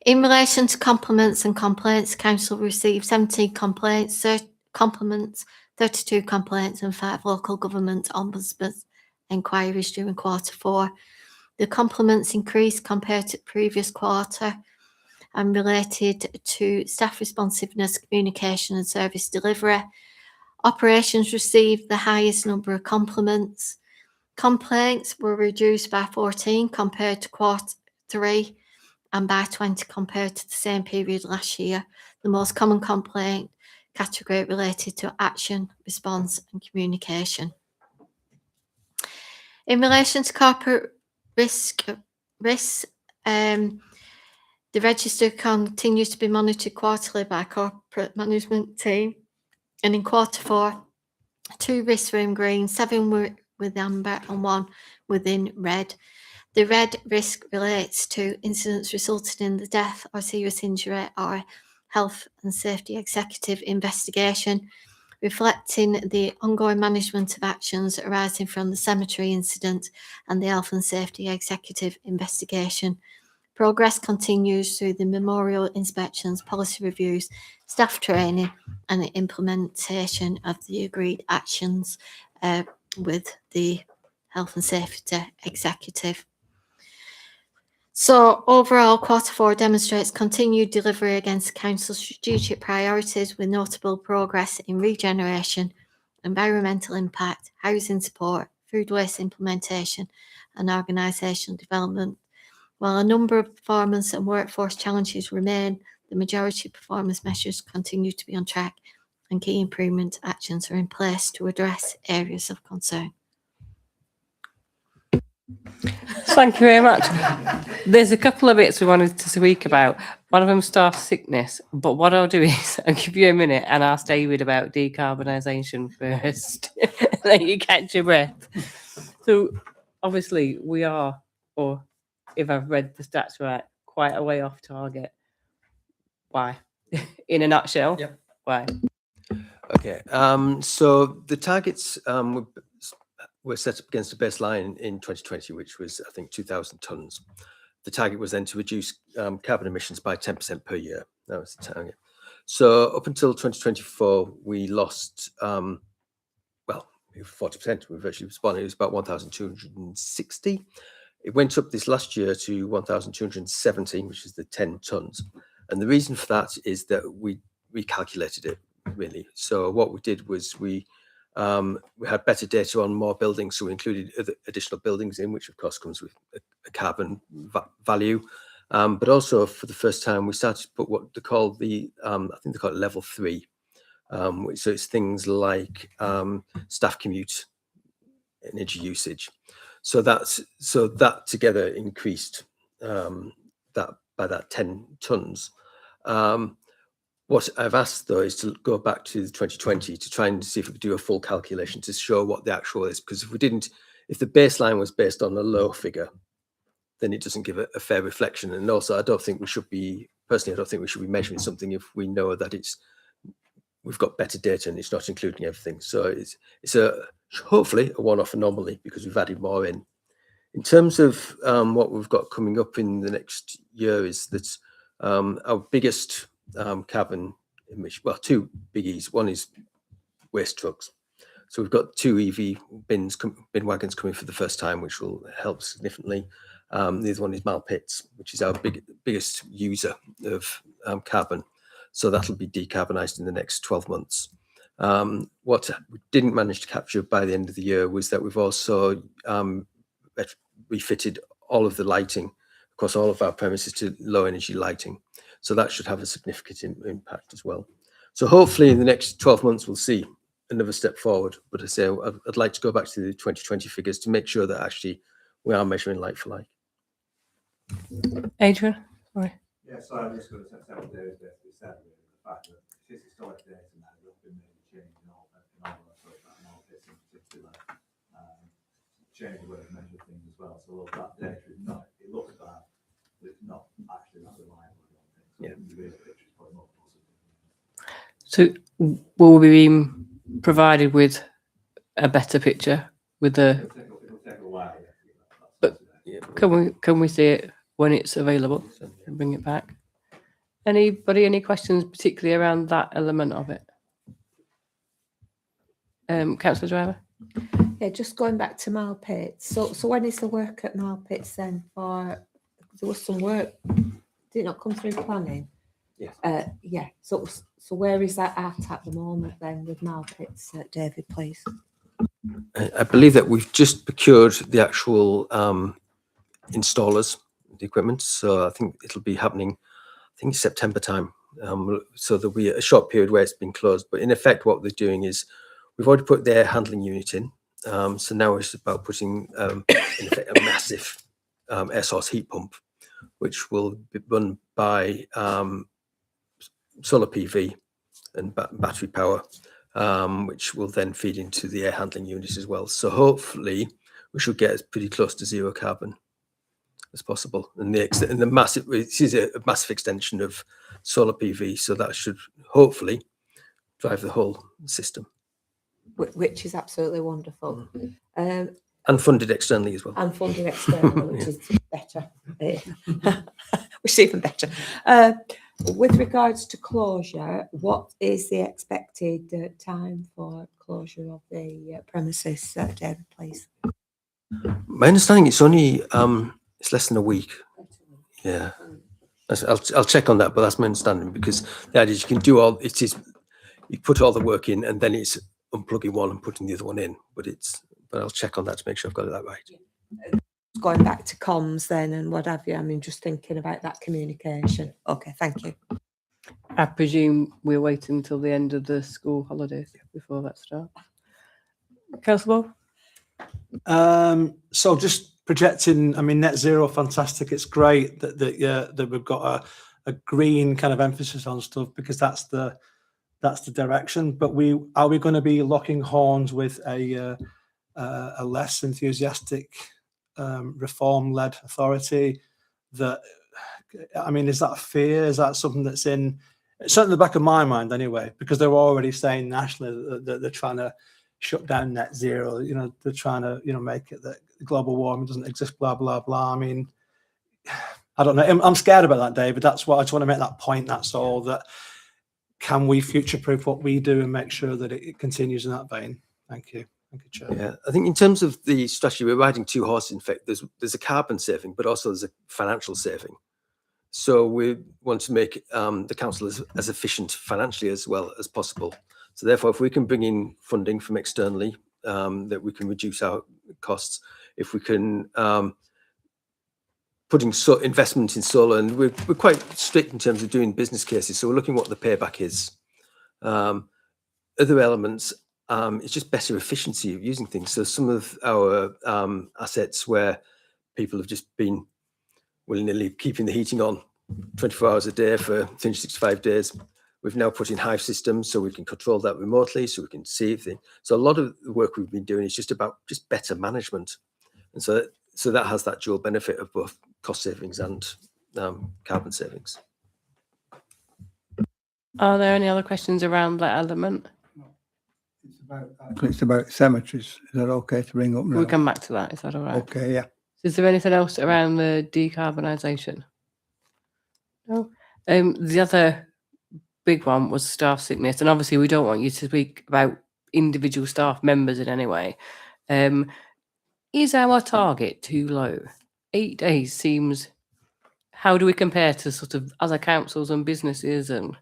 In relation to compliments and complaints, Council received 17 complaints, compliments, 32 complaints and 5 local government ombudsman inquiries during Q4. The compliments increased compared to the previous quarter and related to staff responsiveness, communication and service delivery. Operations received the highest number of compliments. Complaints were reduced by 14 compared to Q3 and by 20 compared to the same period last year. The most common complaint category related to action, response and communication. In relation to corporate risks, the register continues to be monitored quarterly by corporate management team, and in Q4, 2 risks were in green, 7 were with amber and 1 within red. The red risk relates to incidents resulting in the death or serious injury or health and safety executive investigation, reflecting the ongoing management of actions arising from the cemetery incident and the health and safety executive investigation. Progress continues through the memorial inspections, policy reviews, staff training and the implementation of the agreed actions with the health and safety executive. So overall, Q4 demonstrates continued delivery against the Council's strategic priorities with notable progress in regeneration, environmental impact, housing support, food waste implementation and organisational development. While a number of performance and workforce challenges remain, the majority of performance measures continue to be on track and key improvement actions are in place to address areas of concern. Thank you very much. There's a couple of bits we wanted to speak about. One of them staff sickness, but what I'll do is I'll give you a minute and ask David about decarbonisation first. Let you catch your breath. So obviously we are, or if I've read the stats right, quite a way off target. Why? In a nutshell, Yep. Why? Okay, so the targets were set up against a baseline in 2020, which was, I think, 2,000 tonnes. The target was then to reduce carbon emissions by 10% per year. That was the target. So up until 2024, we lost, 40%. We virtually responded. It was about 1,260. It went up this last year to 1,270, which is the 10 tonnes. And the reason for that is that we recalculated it, really. So what we did was we had better data on more buildings, so we included additional buildings in, which of course comes with a carbon value. But also for the first time, we started to put what they call I think they call it level 3. So it's things like staff commute, energy usage. So that together increased that by that 10 tonnes. What I've asked though is to go back to 2020 to try and see if we could do a full calculation to show what the actual is, because if the baseline was based on a low figure, then it doesn't give a fair reflection. And also, I don't think we should be measuring something if we know that we've got better data and it's not including everything. So it's a hopefully a one-off anomaly because we've added more in. In terms of what we've got coming up in the next year is that our biggest carbon emission, well, two biggies. One is waste trucks. So we've got 2 EV bin wagons coming for the first time, which will help significantly. The other one is Mal Pits, which is our biggest user of carbon. So that'll be decarbonised in the next 12 months. What we didn't manage to capture by the end of the year was that we've also refitted all of the lighting across all of our premises to low energy lighting. So that should have a significant impact as well. So hopefully in the next 12 months, we'll see another step forward. But I say I'd like to go back to the 2020 figures to make sure that actually we are measuring like for like. Adrian, sorry. Yeah, so I'm just going to tell David basically said really, the fact that this historic data now has been made a change in all that in particular, change the way we measure things as well. So all that data is not, it looks bad, but it's not actually that reliable. I don't think. So Yeah. the real picture is probably more positive. So will we be provided with a better picture with the? It'll take a while. But can we see it when it's available and bring it back? Anybody, any questions particularly around that element of it? Councillor Driver. Yeah, just going back to Mal Pits. So when is the work at Mal Pits then? For there was some work. Did it not come through planning? Yes. Yeah. So where is that at the moment then with Mal Pits, David, please? I believe that we've just procured the actual installers, the equipment. So I think it'll be happening, I think September time. So there'll be a short period where it's been closed. But in effect, what they're doing is we've already put their handling unit in. So now it's about putting in effect a massive air source heat pump, which will be run by solar PV and battery power, which will then feed into the air handling unit as well. So hopefully we should get as pretty close to zero carbon as possible. And the massive, this is a massive extension of solar PV, so that should hopefully drive the whole system. Which is absolutely wonderful. And funded externally as well. And funded externally, which is better. Which is even better. With regards to closure, what is the expected time for closure of the premises, David, please? My understanding it's only it's less than a week. Yeah, I'll check on that, but that's my understanding because the idea is you can do all it is you put all the work in and then it's unplugging one and putting the other one in. But I'll check on that to make sure I've got that right. Going back to comms then and what have you. I mean, just thinking about that communication. Okay, thank you. I presume we're waiting until the end of the school holidays before that starts. Councillor Ball? So just projecting, I mean, net zero, fantastic. It's great that we've got a green kind of emphasis on stuff because that's the direction. But are we going to be locking horns with a less enthusiastic reform-led authority? That, I mean, is that a fear? Is that something that's certainly in the back of my mind anyway? Because they're already saying nationally that they're trying to shut down net zero. You know, they're trying to make it that global warming doesn't exist. Blah blah blah. I mean, I don't know. I'm scared about that, David. That's why I just want to make that point. That's all. That can we future-proof what we do and make sure that it continues in that vein? Thank you. Thank you, Chair. Yeah, I think in terms of the strategy, we're riding two horses. In fact, there's a carbon saving, but also there's a financial saving. So we want to make the council as efficient financially as well as possible. So therefore, if we can bring in funding from externally, that we can reduce our costs. If we can put in investment in solar, and we're quite strict in terms of doing business cases. So we're looking what the payback is. Other elements, it's just better efficiency of using things. So some of our assets where people have just been willy-nilly keeping the heating on 24 hours a day for 365 days, we've now put in hive systems so we can control that remotely, so we can see things. So a lot of the work we've been doing is just about better management. And so that has that dual benefit of both cost savings and carbon savings. Are there any other questions around that element? It's about cemeteries. Is that okay to bring up now? We'll come back to that. Is that all right? Okay, yeah. Is there anything else around the decarbonisation? No. The other big one was staff sickness, and obviously we don't want you to speak about individual staff members in any way. Is our target too low? 8 days seems. How do we compare to sort of other councils and businesses? And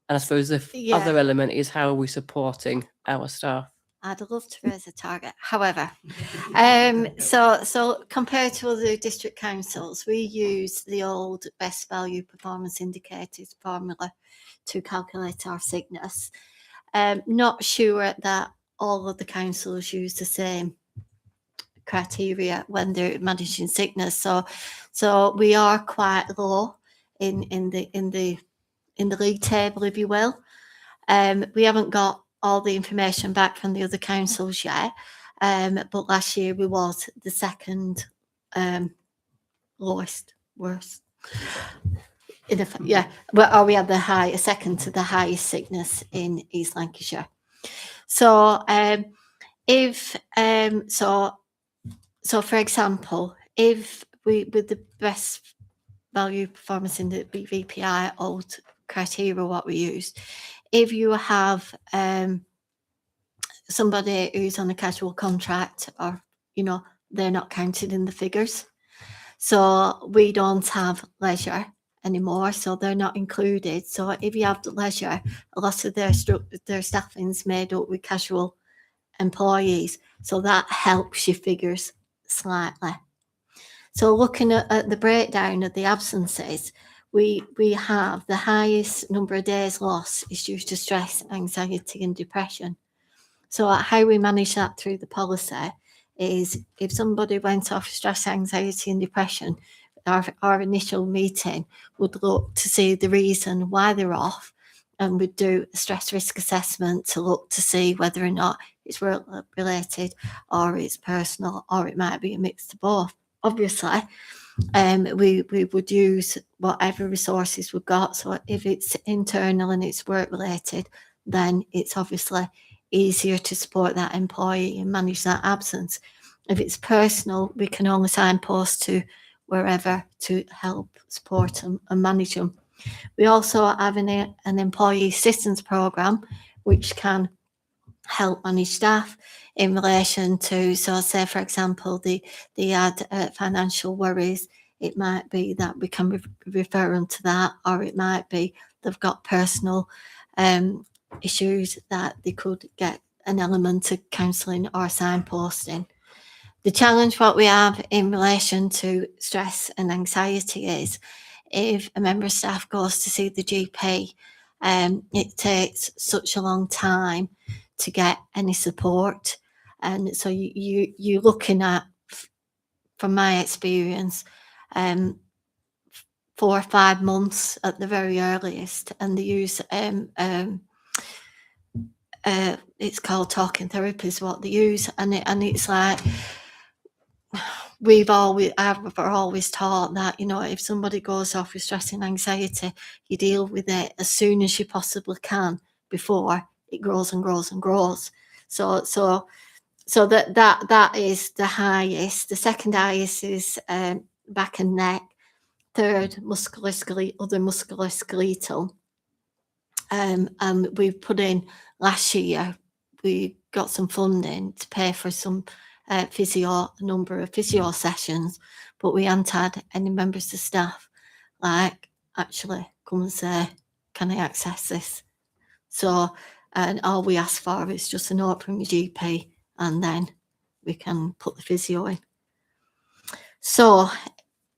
I suppose the Yeah. other element is how are we supporting our staff? I'd love to raise a target. However, so compared to other district councils, we use the old best value performance indicators formula to calculate our sickness. Not sure that all of the councils use the same criteria when they're managing sickness. So we are quite low in the league table, if you will. We haven't got all the information back from the other councils yet, but last year we was the second worst. Well, we had the second to the highest sickness in East Lancashire. So so for example, if we with the best value performance in the VPI old criteria what we use, if you have somebody who's on a casual contract, or they're not counted in the figures, so we don't have leisure anymore, so they're not included. So if you have the leisure, a lot of their staffing's made up with casual employees, so that helps your figures slightly. So looking at the breakdown of the absences, we have the highest number of days lost is due to stress, anxiety and depression. So how we manage that through the policy is if somebody went off stress, anxiety and depression, our initial meeting would look to see the reason why they're off, and we'd do a stress risk assessment to look to see whether or not it's work related or it's personal, or it might be a mix of both. Obviously, we would use whatever resources we've got. So if it's internal and it's work related, then it's obviously easier to support that employee and manage that absence. If it's personal, we can only signpost to wherever to help support them and manage them. We also have an employee assistance programme which can help manage staff in relation to, so say for example they had financial worries, it might be that we can refer them to that, or it might be they've got personal issues that they could get an element of counselling or signposting. The challenge what we have in relation to stress and anxiety is if a member of staff goes to see the GP, it takes such a long time to get any support, and so you're looking at, from my experience, 4 or 5 months at the very earliest, and they use it's called talking therapy is what they use, and it's like I've always taught that, if somebody goes off with stress and anxiety, you deal with it as soon as you possibly can before it grows and grows and grows. So that is the highest. The second highest is back and neck. Third, other musculoskeletal. And we've put in last year, we got some funding to pay for some a number of physio sessions, but we hadn't had any members of staff actually come and say, can I access this? So, and all we ask for is just a note from your GP, and then we can put the physio in. So,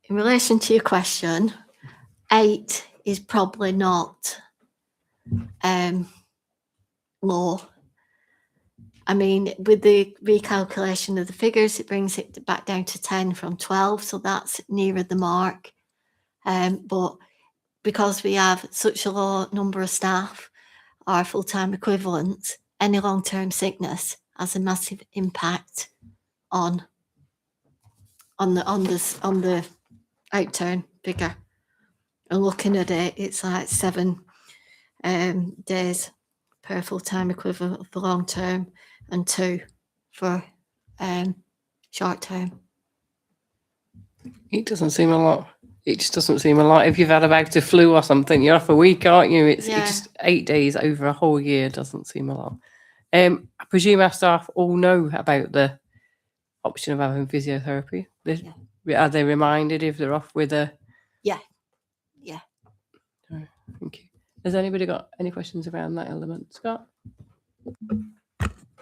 in relation to your question, 8 is probably not low. I mean, with the recalculation of the figures, it brings it back down to 10 from 12, so that's nearer the mark. But because we have such a low number of staff, our full-time equivalents, any long-term sickness has a massive impact on the outturn figure. And looking at it, it's like 7 days per full-time equivalent for long term and 2 for short term. It doesn't seem a lot. It just doesn't seem a lot. If you've had a bout of flu or something, you're off a week, aren't you? It's Yeah. just 8 days over a whole year doesn't seem a lot. I presume our staff all know about the option of having physiotherapy. Are they reminded if they're off with a? Yeah. Thank you. Has anybody got any questions around that element, Scott?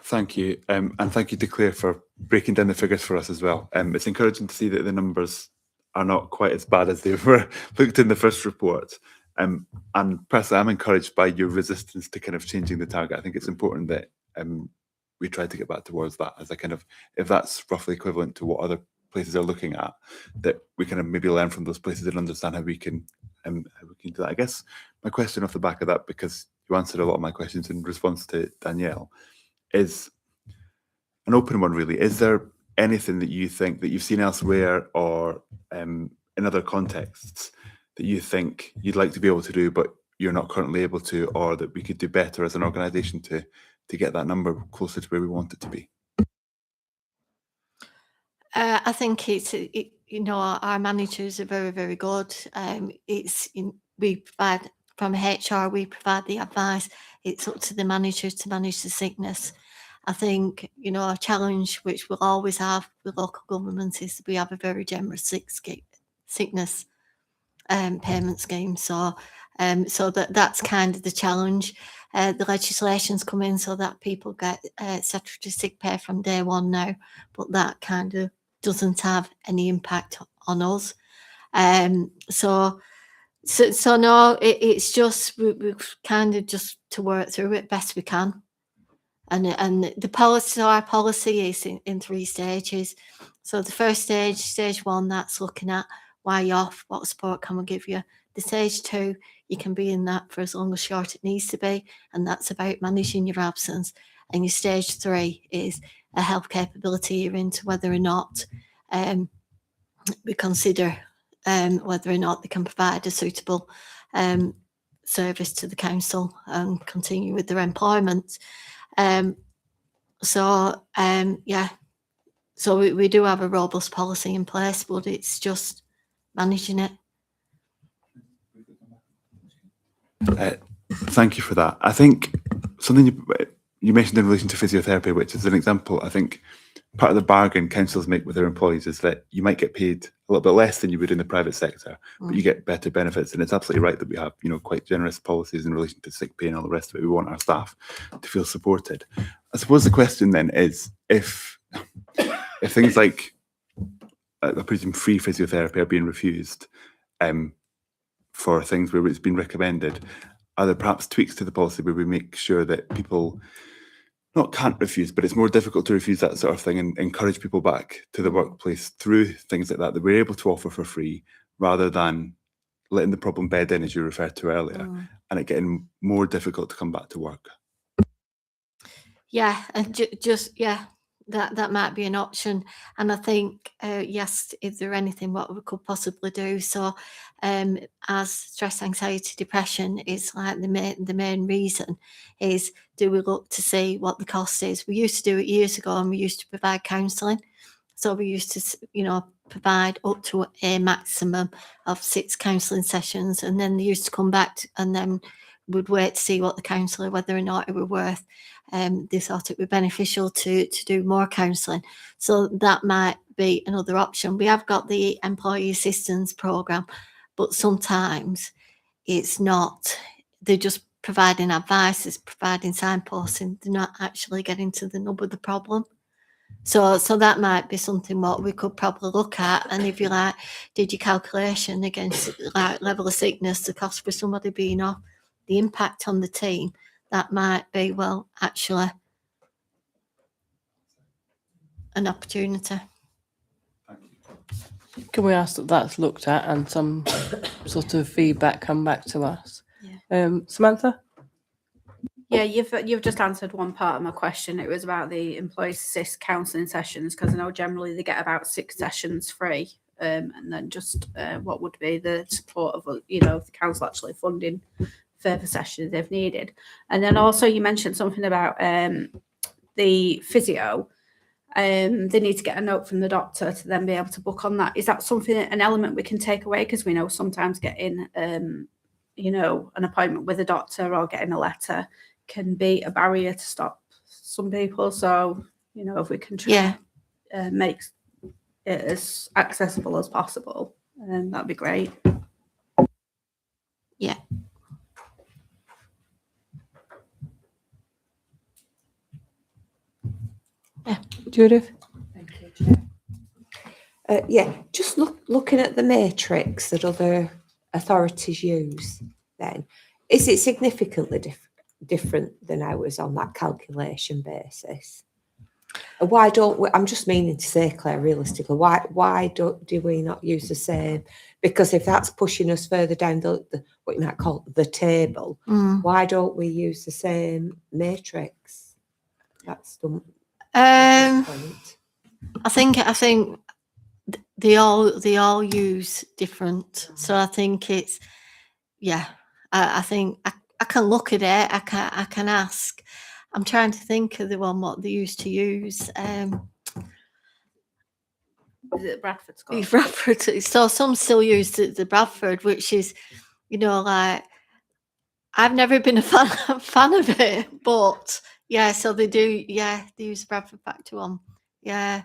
Thank you. And thank you to Claire for breaking down the figures for us as well. It's encouraging to see that the numbers are not quite as bad as they were looked in the first report. And personally, I'm encouraged by your resistance to kind of changing the target. I think it's important that we try to get back towards that as a kind of, if that's roughly equivalent to what other places are looking at, that we kind of maybe learn from those places and understand how we can do that. I guess my question off the back of that, because you answered a lot of my questions in response to Danielle, is an open one really. Is there anything that you think that you've seen elsewhere or in other contexts that you think you'd like to be able to do but you're not currently able to, or that we could do better as an organisation to get that number closer to where we want it to be? I think our managers are very, very good. We provide from HR, we provide the advice. It's up to the managers to manage the sickness. I think, a challenge which we'll always have with local governments is we have a very generous sickness payment scheme. So that's kind of the challenge. The legislation's come in so that people get statutory sick pay from day one now, but that kind of doesn't have any impact on us. So no, it's just we kind of just to work through it best we can. And the policy, our policy is in 3 stages. So the first stage 1, that's looking at why you're off, what support can we give you. The stage 2, you can be in that for as long or short it needs to be, and that's about managing your absence. And your stage 3 is a health capability you're into, whether or not we consider whether or not they can provide a suitable service to the council and continue with their employment. So we do have a robust policy in place, but it's just managing it. Thank you for that. I think something you mentioned in relation to physiotherapy, which is an example, I think part of the bargain councils make with their employees is that you might get paid a little bit less than you would in the private sector, but you get better benefits. And it's absolutely right that we have, quite generous policies in relation to sick pay and all the rest of it. We want our staff to feel supported. I suppose the question then is if things like, I presume, free physiotherapy are being refused for things where it's been recommended, are there perhaps tweaks to the policy where we make sure that people not can't refuse, but it's more difficult to refuse that sort of thing, and encourage people back to the workplace through things like that we're able to offer for free, rather than letting the problem bed in, as you referred to earlier, and it getting more difficult to come back to work? Yeah, and that might be an option. And I think, yes, if there anything what we could possibly do. So as stress, anxiety, depression is like the main reason, is do we look to see what the cost is? We used to do it years ago, and we used to provide counselling. So we used to, provide up to a maximum of 6 counselling sessions, and then they used to come back and then would wait to see what the counsellor, whether or not it were worth. They thought it would be beneficial to do more counselling. So that might be another option. We have got the employee assistance programme, but sometimes it's not. They're just providing advice, it's providing signposting. They're not actually getting to the nub of the problem. So that might be something what we could probably look at. And if you did your calculation against level of sickness, the cost for somebody being off, the impact on the team, that might be, well, actually an opportunity. Can we ask that that's looked at and some sort of feedback come back to us? Yeah. Samantha? Yeah, you've just answered one part of my question. It was about the employee assist counselling sessions, because I know generally they get about 6 sessions free. and then just what would be the support of the council actually funding further sessions if needed. And then also you mentioned something about the physio. They need to get a note from the doctor to then be able to book on that. Is that an element we can take away? Because we know sometimes getting an appointment with a doctor or getting a letter can be a barrier to stop some people. So, if we can try make it as accessible as possible, that'd be great. Yeah. Judith? Just looking at the matrix that other authorities use, then is it significantly different than ours on that calculation basis? Why don't we? I'm just meaning to say, Claire, realistically, why do we not use the same? Because if that's pushing us further down the what you might call the table, why don't we use the same matrix? That's the point. I think they all use different. So I think it's I think I can look at it. I can ask. I'm trying to think of the one what they used to use. Is it Bradford score? Bradford. So some still use the Bradford, which is, like I've never been a fan of it, but yeah. So they do. Yeah, they use the Bradford factor one. Yeah,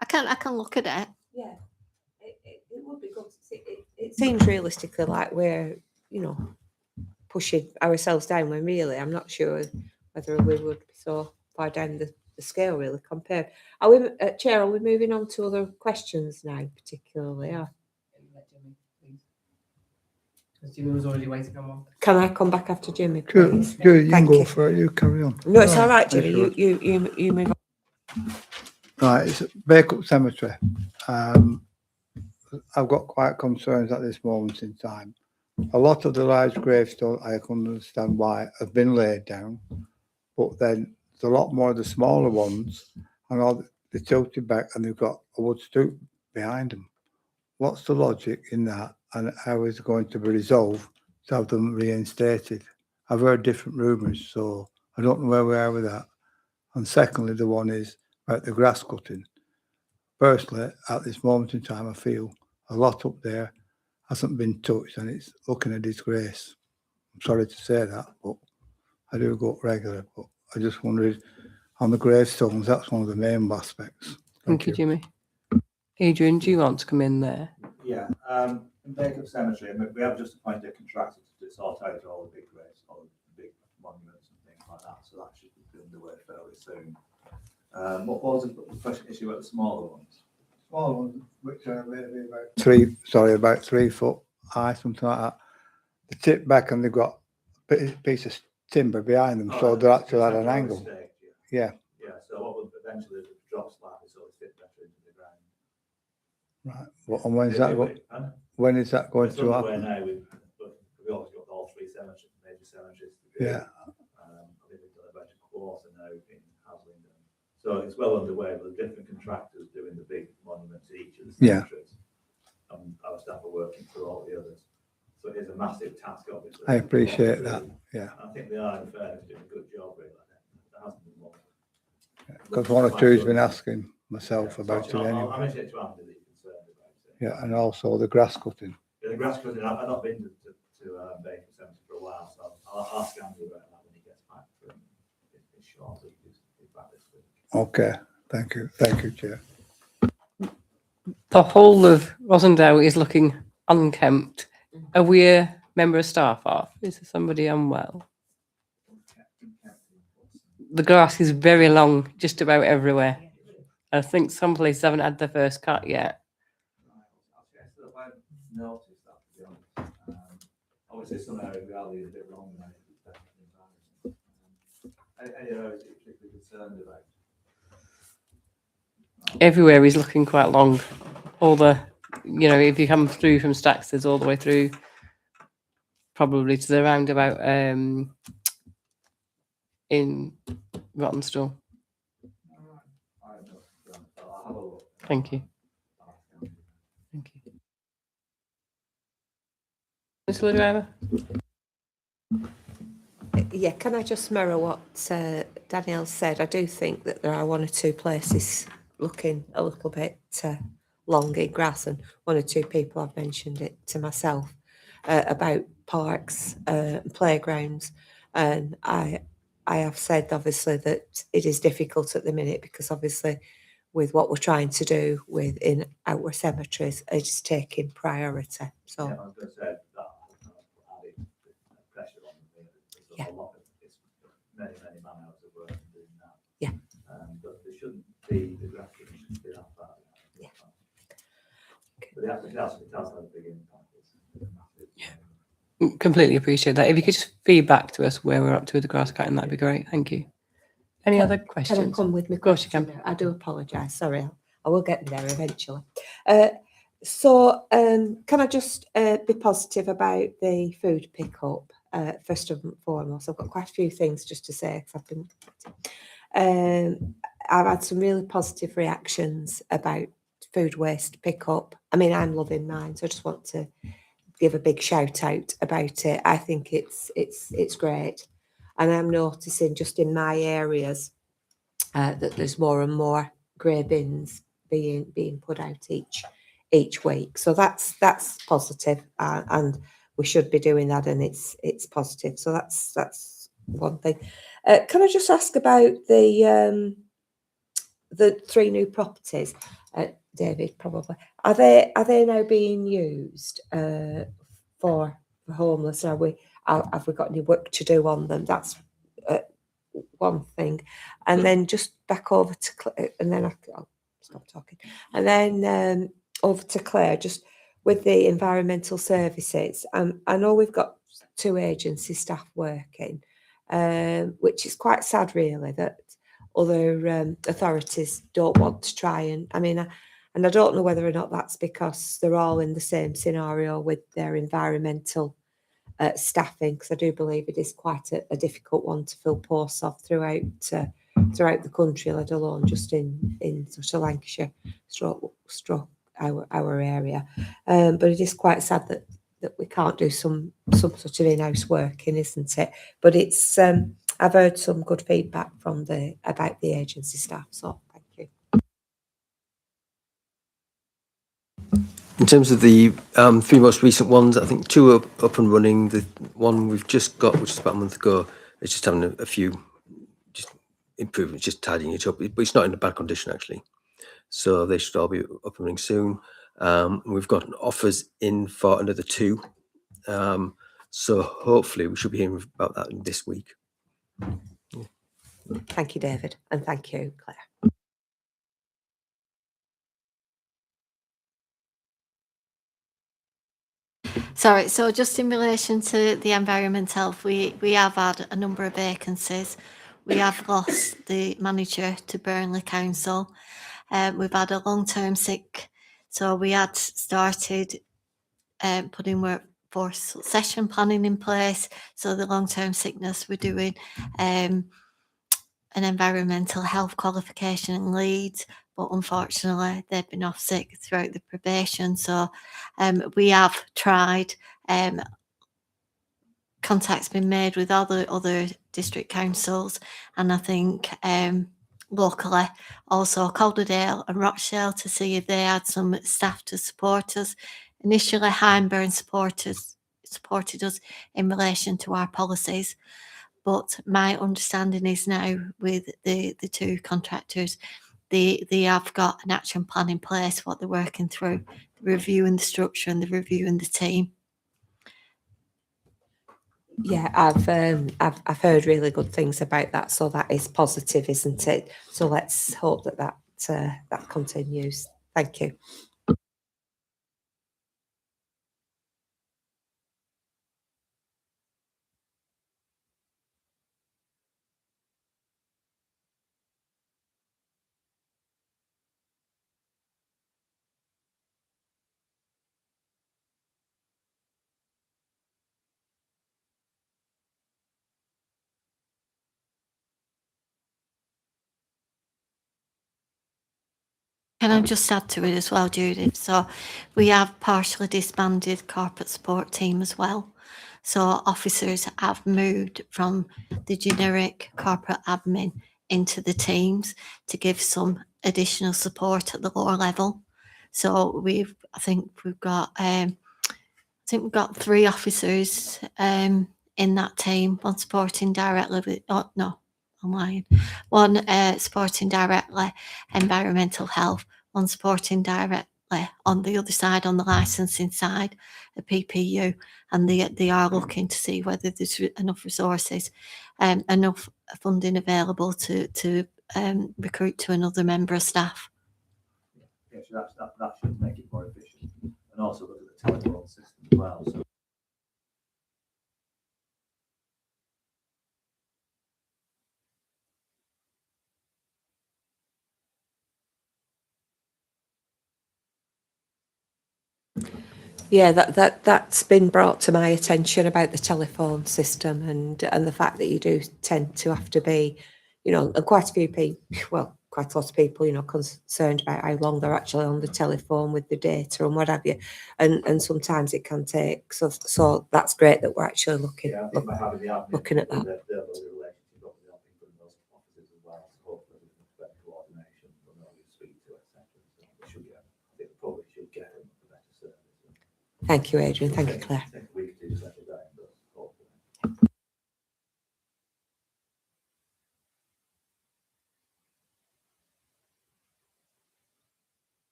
I can look at it. Yeah, it would be good to see. It seems realistically like we're, pushing ourselves down when really I'm not sure whether we would be so far down the scale really compared. Are we, Chair, are we moving on to other questions now particularly? Because Jimmy was already waiting on one. Can I come back after Jimmy, Julie, please? you can Thank go you. for it. You carry on. No, it's all right, that's Jimmy. right. You move on. Right, it's Bacup Cemetery. I've got quite concerns at this moment in time. A lot of the large gravestones, I can understand why, have been laid down, but then there's a lot more of the smaller ones, and all they tilted back, and they've got a wood stoop behind them. What's the logic in that, and how is it going to be resolved to have them reinstated? I've heard different rumours, so I don't know where we are with that. And secondly, the one is about the grass cutting. Personally, at this moment in time, I feel a lot up there hasn't been touched, and it's looking a disgrace. I'm sorry to say that, but I do go up regular. But I just wondered on the gravestones, that's one of the main aspects. Thank you, Jimmy. Adrian, do you want to come in there? Yeah, in Bacup Cemetery, we have just appointed a contractor to sort out all the big graves, all the big monuments and things like that. So that should be underway fairly soon. What was the question issue about the smaller ones? Smaller ones, which are maybe about 3 foot high, something like that. They tip back and they've got a piece of timber behind them, so they're actually at an angle. Yeah. Yeah, so what would eventually drop slightly so they fit better into the ground. Right. Well, and when is that going to happen? Now we've always got all three cemeteries, major cemeteries. Yeah. I think we've done about a quarter now in Haslingden. So it's well underway, but the different contractors doing the big monuments in each of the cemeteries. And our staff are working through all the others. So it is a massive task, obviously. I appreciate that. Yeah. I think they are, in fairness, doing a good job, really. There hasn't been one. Because one or two's been asking myself about it anyway. I mentioned it to Andy that you're concerned about it. Yeah, and also the grass cutting. Yeah, the grass cutting, I've not been to Bacup Cemetery for a while, so I'll ask Andy about that when he gets back from his short week. He's back this week. Okay, thank you. Thank you, Chair. The whole of Rosendale is looking unkempt. Are we a member of staff off? Is there somebody unwell? The grass is very long, just about everywhere. I think some places haven't had their first cut yet. I've noticed that, to be honest. Obviously, some areas we are leaving a bit wrong now. Any areas that you're particularly concerned about? Everywhere is looking quite long. All the, if you come through from Staxted all the way through, probably to the roundabout in Rottenstall. Thank you. Thank you. Councillor Driver? Yeah, can I just mirror what Danielle said? I do think that there are one or two places looking a little bit long in grass, and one or two people have mentioned it to myself about parks, playgrounds, and I have said obviously that it is difficult at the minute because obviously with what we're trying to do within our cemeteries, it's taking priority. So. Yeah, I was going to say that adding pressure on them. There's a lot of it's many man hours of work doing that. Yeah. But there shouldn't be the grass shouldn't be that bad. Yeah. But it has had a big impact. It's massive. Yeah. Completely appreciate that. If you could just feed back to us where we're up to with the grass cutting, that'd be great. Thank you. Any other questions? Can I come with my Of course you question can. now? I do apologise. Sorry, I will get there eventually. Can I just be positive about the food pickup? First and foremost, I've got quite a few things just to say because I've had some really positive reactions about food waste pickup. I mean, I'm loving mine, so I just want to give a big shout out about it. I think it's great, and I'm noticing just in my areas that there's more and more grey bins being put out each week. So that's positive, and we should be doing that, and it's positive. So that's one thing. Can I just ask about the 3 new properties, David? Probably are they now being used for homeless? Have we got any work to do on them? That's one thing. And then just back over to and then I'll stop talking. And then over to Claire, just with the environmental services. I know we've got 2 agency staff working, which is quite sad really that other authorities don't want to try and I don't know whether or not that's because they're all in the same scenario with their environmental staffing, because I do believe it is quite a difficult one to fill posts off throughout the country, let alone just in sort of Lancashire, stroke our area. But it is quite sad that we can't do some sort of in-house working, isn't it? But it's I've heard some good feedback from about the agency staff, so thank you. In terms of the 3 most recent ones, I think 2 are up and running. The one we've just got, which is about a month ago, is just having a few just improvements, just tidying it up. But it's not in a bad condition actually, so they should all be up and running soon. We've got offers in for another 2, so hopefully we should be hearing about that this week. Thank you, David, and thank you, Claire. Sorry, so just in relation to the environment health, we have had a number of vacancies. We have lost the manager to Burnley Council. We've had a long-term sick, so we had started putting workforce succession planning in place. So the long-term sickness, we're doing an environmental health qualification in Leeds, but unfortunately they've been off sick throughout the probation. So we have tried, contact's been made with other district councils, and I think locally also Calderdale and Rochdale to see if they had some staff to support us. Initially, Hyndburn supported us in relation to our policies, but my understanding is now with the 2 contractors, they have got an action plan in place, what they're working through, reviewing the structure and the reviewing the team. Yeah, I've heard really good things about that, so that is positive, isn't it? So let's hope that continues. Thank you. Can I just add to it as well, Judith? So we have partially disbanded corporate support team as well. So officers have moved from the generic corporate admin into the teams to give some additional support at the lower level. So I think we've got 3 officers in that team, one supporting directly with, oh no, I'm lying. One supporting directly environmental health, one supporting directly on the other side, on the licensing side, the PPU, and they are looking to see whether there's enough resources, enough funding available to recruit to another member of staff. Yeah, so that should make it more efficient. And also look at the telephone system as well. So Yeah, that's been brought to my attention about the telephone system and the fact that you do tend to have to be, you know, and quite a few people, well, quite a lot of people, you know, concerned about how long they're actually on the telephone with the data and what have you, and sometimes it can take. So that's great that we're actually looking yeah, I think by having the admin, looking at that. they'll build a relationship up with the people in those offices as well. So hopefully we can better coordination, but not you speak to, etc. So we should get, I think probably should get a better service. Thank you, Adrian. Thank you, Claire. Take a week to settle down, but hopefully.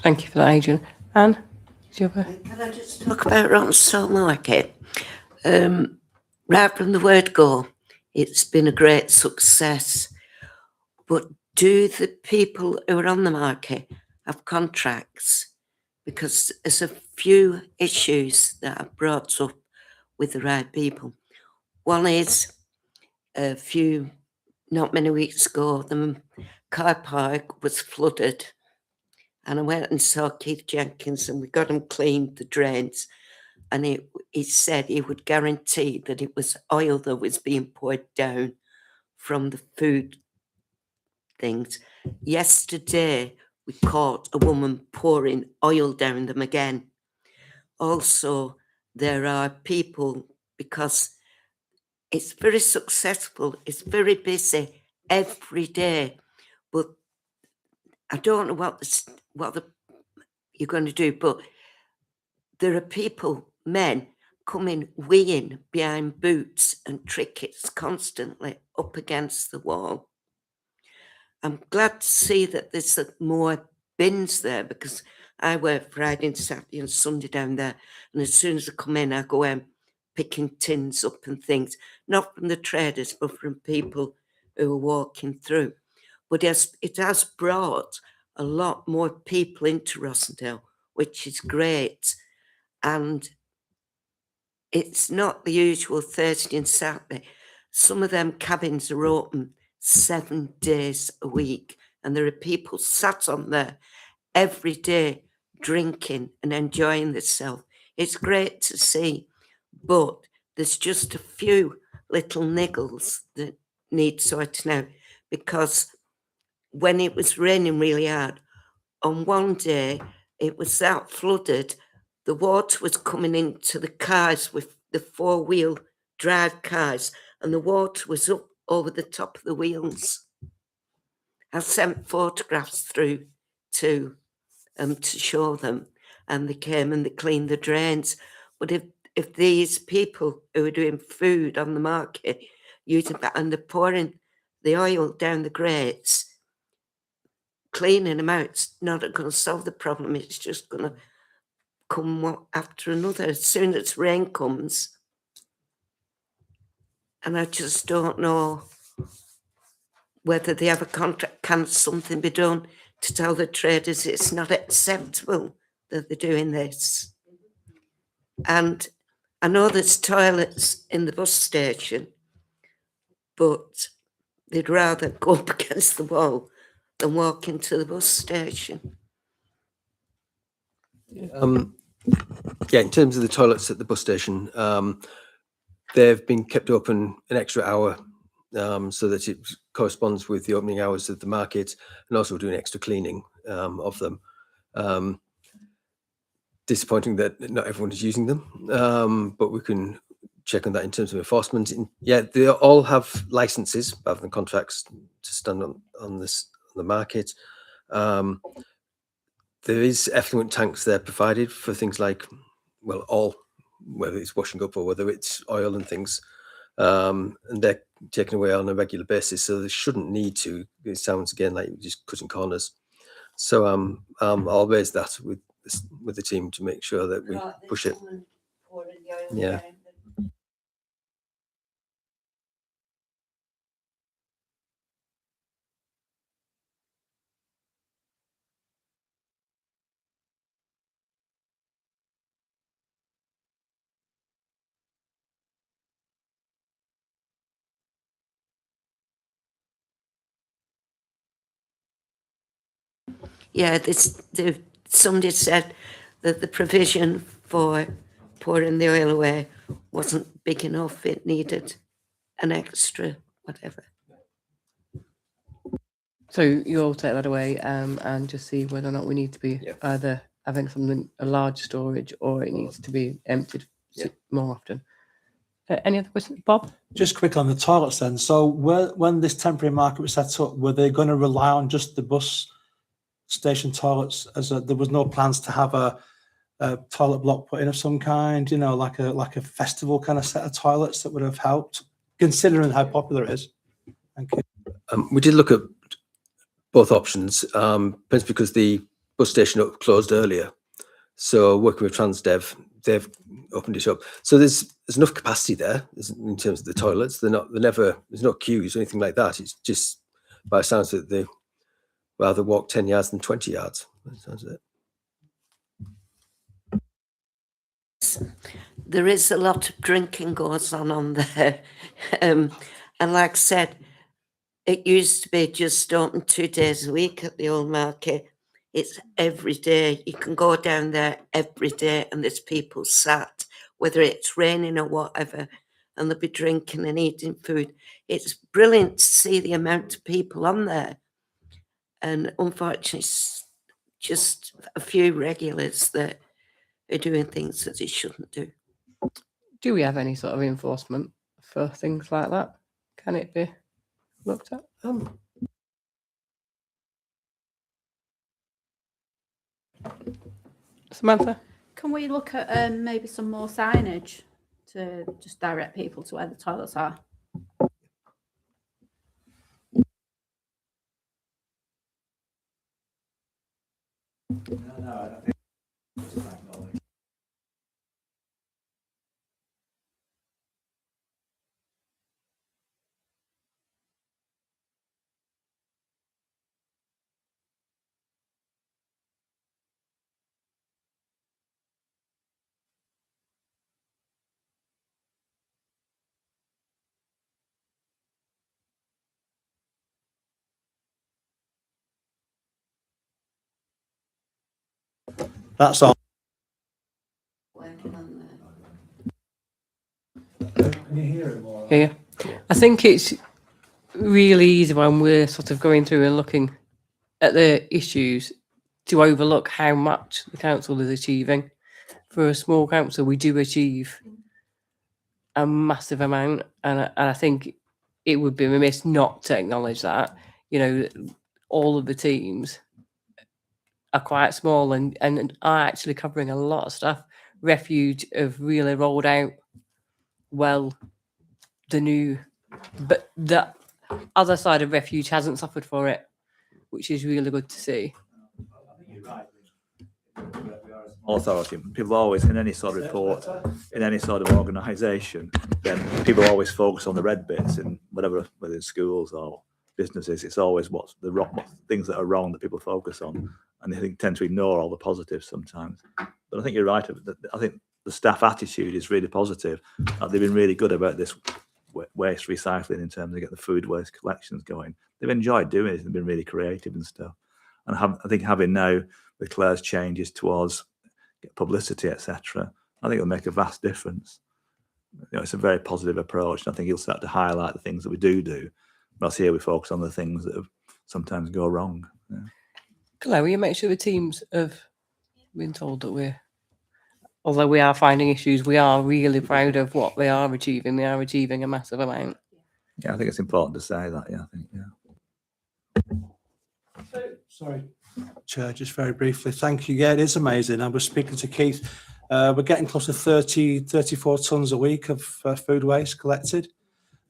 Thank you for that, Adrian. Anne, do you have a... Can I just talk about Rotten Market? Right from the word go, it's been a great success. But do the people who are on the market have contracts? Because there's a few issues that are brought up with the right people. One is not many weeks ago, the car park was flooded. And I went and saw Keith Jenkins and we got him cleaned, the drains. And he said he would guarantee that it was oil that was being poured down from the food things. Yesterday, we caught a woman pouring oil down them again. Also, there are people, because it's very successful, it's very busy every day, but I don't know what you're going to do, but there are people, men, coming weeing behind boots and trickets constantly up against the wall. I'm glad to see that there's more bins there because I work Friday and Saturday and Sunday down there. And as soon as I come in, I go picking tins up and things, not from the traders, but from people who are walking through. But it has brought a lot more people into Rossendale, which is great. And it's not the usual Thursday and Saturday. Some of them cabins are open 7 days a week, and there are people sat on there every day drinking and enjoying themselves. It's great to see, but there's just a few little niggles that need sorting out, because when it was raining really hard, on one day it was that flooded, the water was coming into the cars with the 4-wheel drive cars, and the water was up over the top of the wheels. I sent photographs through to show them, and they came and they cleaned the drains. But if these people who are doing food on the market using that and they're pouring the oil down the grates, cleaning them out, it's not going to solve the problem. It's just going to come one after another as soon as rain comes. And I just don't know whether they have a contract. Can something be done to tell the traders it's not acceptable that they're doing this? And I know there's toilets in the bus station, but they'd rather go up against the wall than walk into the bus station. Yeah, in terms of the toilets at the bus station, they've been kept open an extra hour so that it corresponds with the opening hours of the market, and also doing extra cleaning of them. Disappointing that not everyone is using them, but we can check on that in terms of enforcement. Yeah, they all have licenses rather than contracts to stand on the market. There is effluent tanks there provided for things like, well, whether it's washing up or whether it's oil and things, and they're taken away on a regular basis, so they shouldn't need to. It sounds again like just cutting corners. So I'll raise that with the team to make sure that we push it. Yeah. Yeah, somebody said that the provision for pouring the oil away wasn't big enough. It needed an extra whatever. So you'll take that away and just see whether or not we need to be either having a large storage or it needs to be emptied more often. Any other questions, Bob? Just quick on the toilets then. So when this temporary market was set up, were they going to rely on just the bus station toilets? There was no plans to have a toilet block put in of some kind, like a festival kind of set of toilets that would have helped, considering how popular it is? Thank you. We did look at both options, principally because the bus station closed earlier. So working with Transdev, they've opened it up. So there's enough capacity there in terms of the toilets. There's no queues or anything like that. It's just, by the sounds of it, they rather walk 10 yards than 20 yards. That sounds it. There is a lot of drinking goes on there. And like I said, it used to be just open 2 days a week at the old market. It's every day. You can go down there every day and there's people sat, whether it's raining or whatever, and they'll be drinking and eating food. It's brilliant to see the amount of people on there. And unfortunately, it's just a few regulars that are doing things that they shouldn't do. Do we have any sort of enforcement for things like that? Can it be looked at? Samantha? Can we look at maybe some more signage to just direct people to where the toilets are? That's all. Can you hear it more? Yeah. I think it's really easy when we're sort of going through and looking at the issues to overlook how much the council is achieving. For a small council, we do achieve a massive amount, and I think it would be remiss not to acknowledge that. All of the teams are quite small and are actually covering a lot of stuff. Refuge have really rolled out well but the other side of Refuge hasn't suffered for it, which is really good to see. I think you're right. We are a small authority. People always, in any sort of report, in any sort of organisation, then people always focus on the red bits in whatever, whether it's schools or businesses. It's always what's the wrong things that are wrong that people focus on, and they tend to ignore all the positives sometimes. But I think you're right. I think the staff attitude is really positive. They've been really good about this waste recycling in terms of get the food waste collections going. They've enjoyed doing it. They've been really creative and stuff. And I think having now with Claire's changes towards publicity, etc., I think it'll make a vast difference. it's a very positive approach. And I think he'll start to highlight the things that we do. Whilst here we focus on the things that sometimes go wrong. Yeah. Claire, will you make sure the teams have been told that although we are finding issues, we are really proud of what they are achieving. They are achieving a massive amount. Yeah, I think it's important to say that. Yeah, I think, yeah. Sorry, Chair, just very briefly. Thank you. Yeah, it is amazing. I was speaking to Keith. We're getting close to 34 tonnes a week of food waste collected.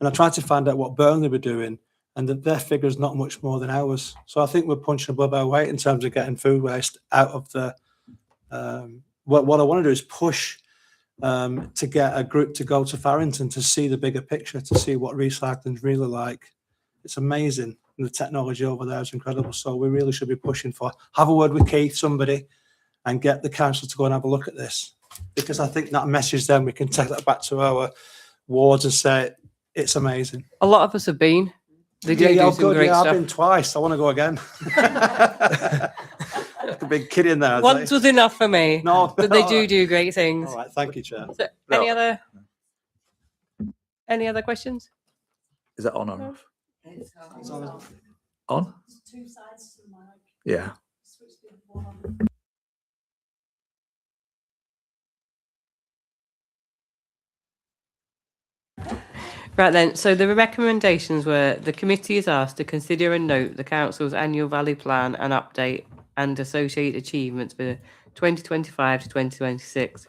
And I tried to find out what Burnley were doing, and their figure is not much more than ours. So I think we're punching above our weight in terms of getting food waste out of the... what I want to do is push to get a group to go to Farrington to see the bigger picture, to see what recycling's really like. It's amazing. And the technology over there is incredible. So we really should be pushing for, have a word with Keith, somebody, and get the council to go and have a look at this. Because I think that message then we can take that back to our wards and say, it's amazing. A lot of us have been. They do some great stuff. I've been twice. I want to go again. The big kid in there. Once was enough for me. No, but they do great things. All right, thank you, Chair. So, any other questions? Is that on or off? It's on. On? Two sides to the mic. Yeah. Switch the one on. Right then, so the recommendations were the committee is asked to consider and note the council's annual Valley Plan and update and associate achievements for 2025 to 2026.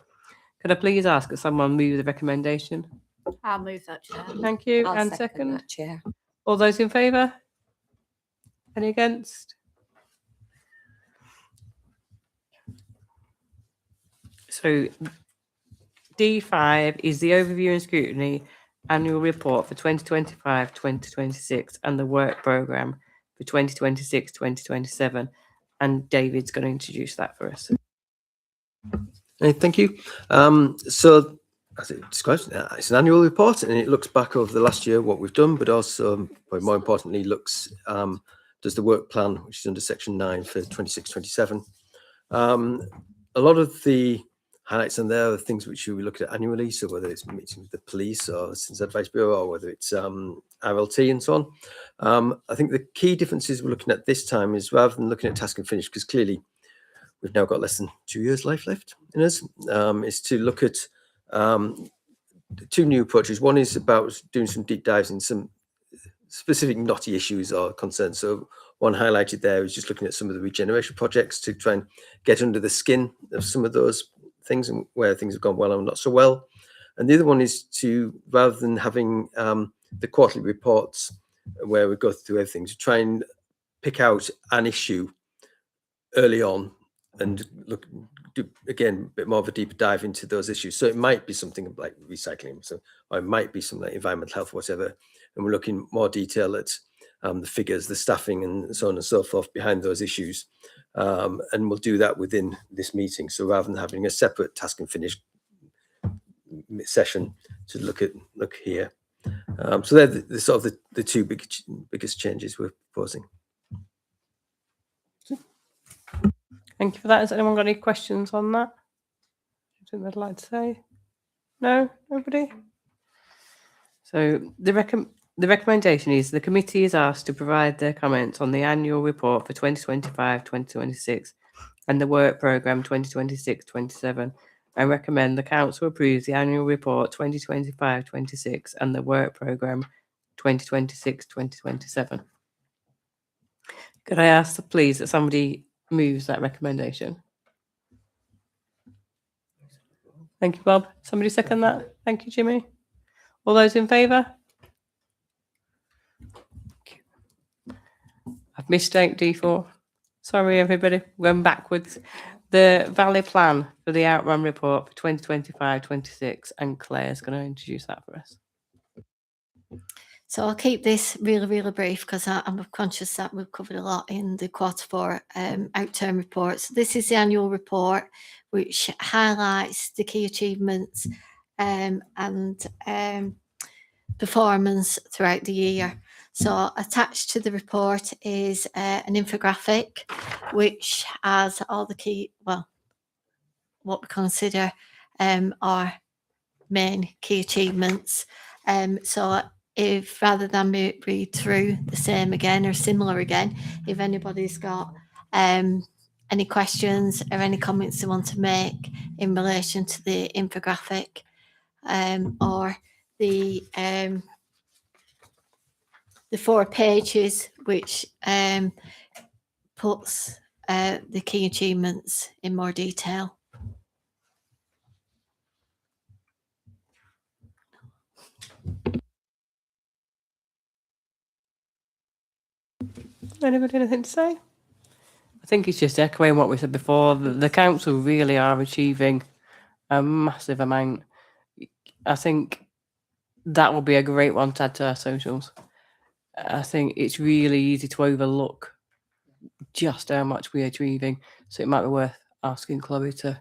Could I please ask that someone move the recommendation? I'll move that, Chair. Thank you. I'll And second second? that, Chair. All those in favour? Any against? So D5 is the overview and scrutiny annual report for 2025-2026 and the work programme for 2026-2027. And David's going to introduce that for us. Hey, thank you. So, as it describes, it's an annual report, and it looks back over the last year, what we've done, but also, but more importantly, looks does the work plan, which is under Section 9 for 26-27. A lot of the highlights on there are things which we look at annually, so whether it's meeting with the police or Citizens Advice Bureau, or whether it's RLT and so on. I think the key differences we're looking at this time is, rather than looking at task and finish, because clearly we've now got less than 2 years life left in us, is to look at two new approaches. One is about doing some deep dives in some specific knotty issues or concerns. So one highlighted there is just looking at some of the regeneration projects to try and get under the skin of some of those things and where things have gone well and not so well. And the other one is to, rather than having the quarterly reports where we go through everything, to try and pick out an issue early on and do again a bit more of a deeper dive into those issues. So it might be something like recycling, or it might be something like environmental health, whatever. And we're looking more detail at the figures, the staffing, and so on and so forth behind those issues. And we'll do that within this meeting. So rather than having a separate task and finish session to look here. So they're the sort of the two biggest changes we're proposing. Thank you for that. Has anyone got any questions on that? Anything they'd like to say? No? Nobody? So the recommendation is the committee is asked to provide their comments on the annual report for 2025-2026 and the work programme 2026-27 and recommend the council approves the annual report 2025-26 and the work programme 2026-2027. Could I ask please that somebody moves that recommendation? Thank you, Bob. Somebody second that? Thank you, Jimmy. All those in favour? I've missed D4. Sorry, everybody. Going backwards. The Valley Plan for the Outrun report for 2025-26, and Claire's going to introduce that for us. So I'll keep this really, really brief because I'm conscious that we've covered a lot in the Q4 outturn report. So this is the annual report which highlights the key achievements and performance throughout the year. So attached to the report is an infographic which has all the key, well, what we consider are main key achievements. So if rather than me read through the same again or similar again, if anybody's got any questions or any comments they want to make in relation to the infographic or the 4 pages which puts the key achievements in more detail. Anybody anything to say? I think it's just echoing what we said before. The council really are achieving a massive amount. I think that will be a great one to add to our socials. I think it's really easy to overlook just how much we're achieving. So it might be worth asking Chloe to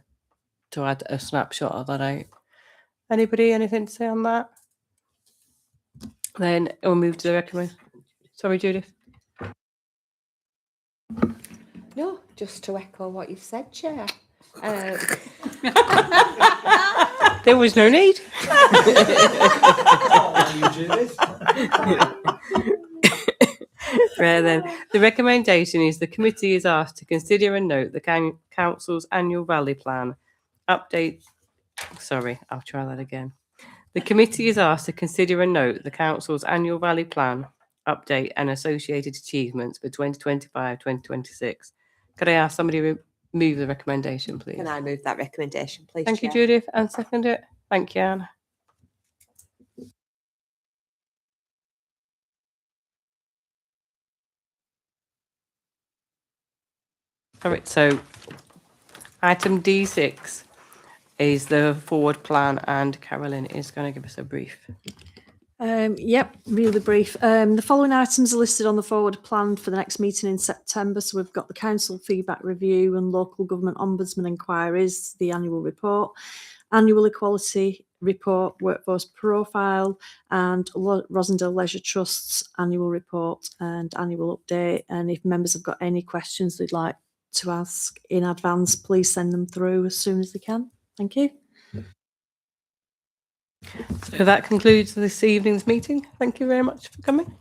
add a snapshot of that out. Anybody anything to say on that? Then we'll move to the recommend. Sorry, Judith. No, just to echo what you've said, Chair. There was no need. Right then, the recommendation is the committee is asked to consider and note the council's annual rally plan update. Sorry, I'll try that again. The committee is asked to consider and note the council's annual rally plan update and associated achievements for 2025-2026. Could I ask somebody to move the recommendation, please? Can I move that recommendation, please? Thank you, Chair? Judith, and second it. Thank you, Anne. All right, so item D6 is the forward plan, and Carolyn is going to give us a brief. Yep, really brief. The following items are listed on the forward plan for the next meeting in September. So we've got the council feedback review and local government ombudsman inquiries, the annual report, annual equality report, workforce profile, and Rosendale Leisure Trust's annual report and annual update. And if members have got any questions they'd like to ask in advance, please send them through as soon as they can. Thank you. So that concludes this evening's meeting. Thank you very much for coming.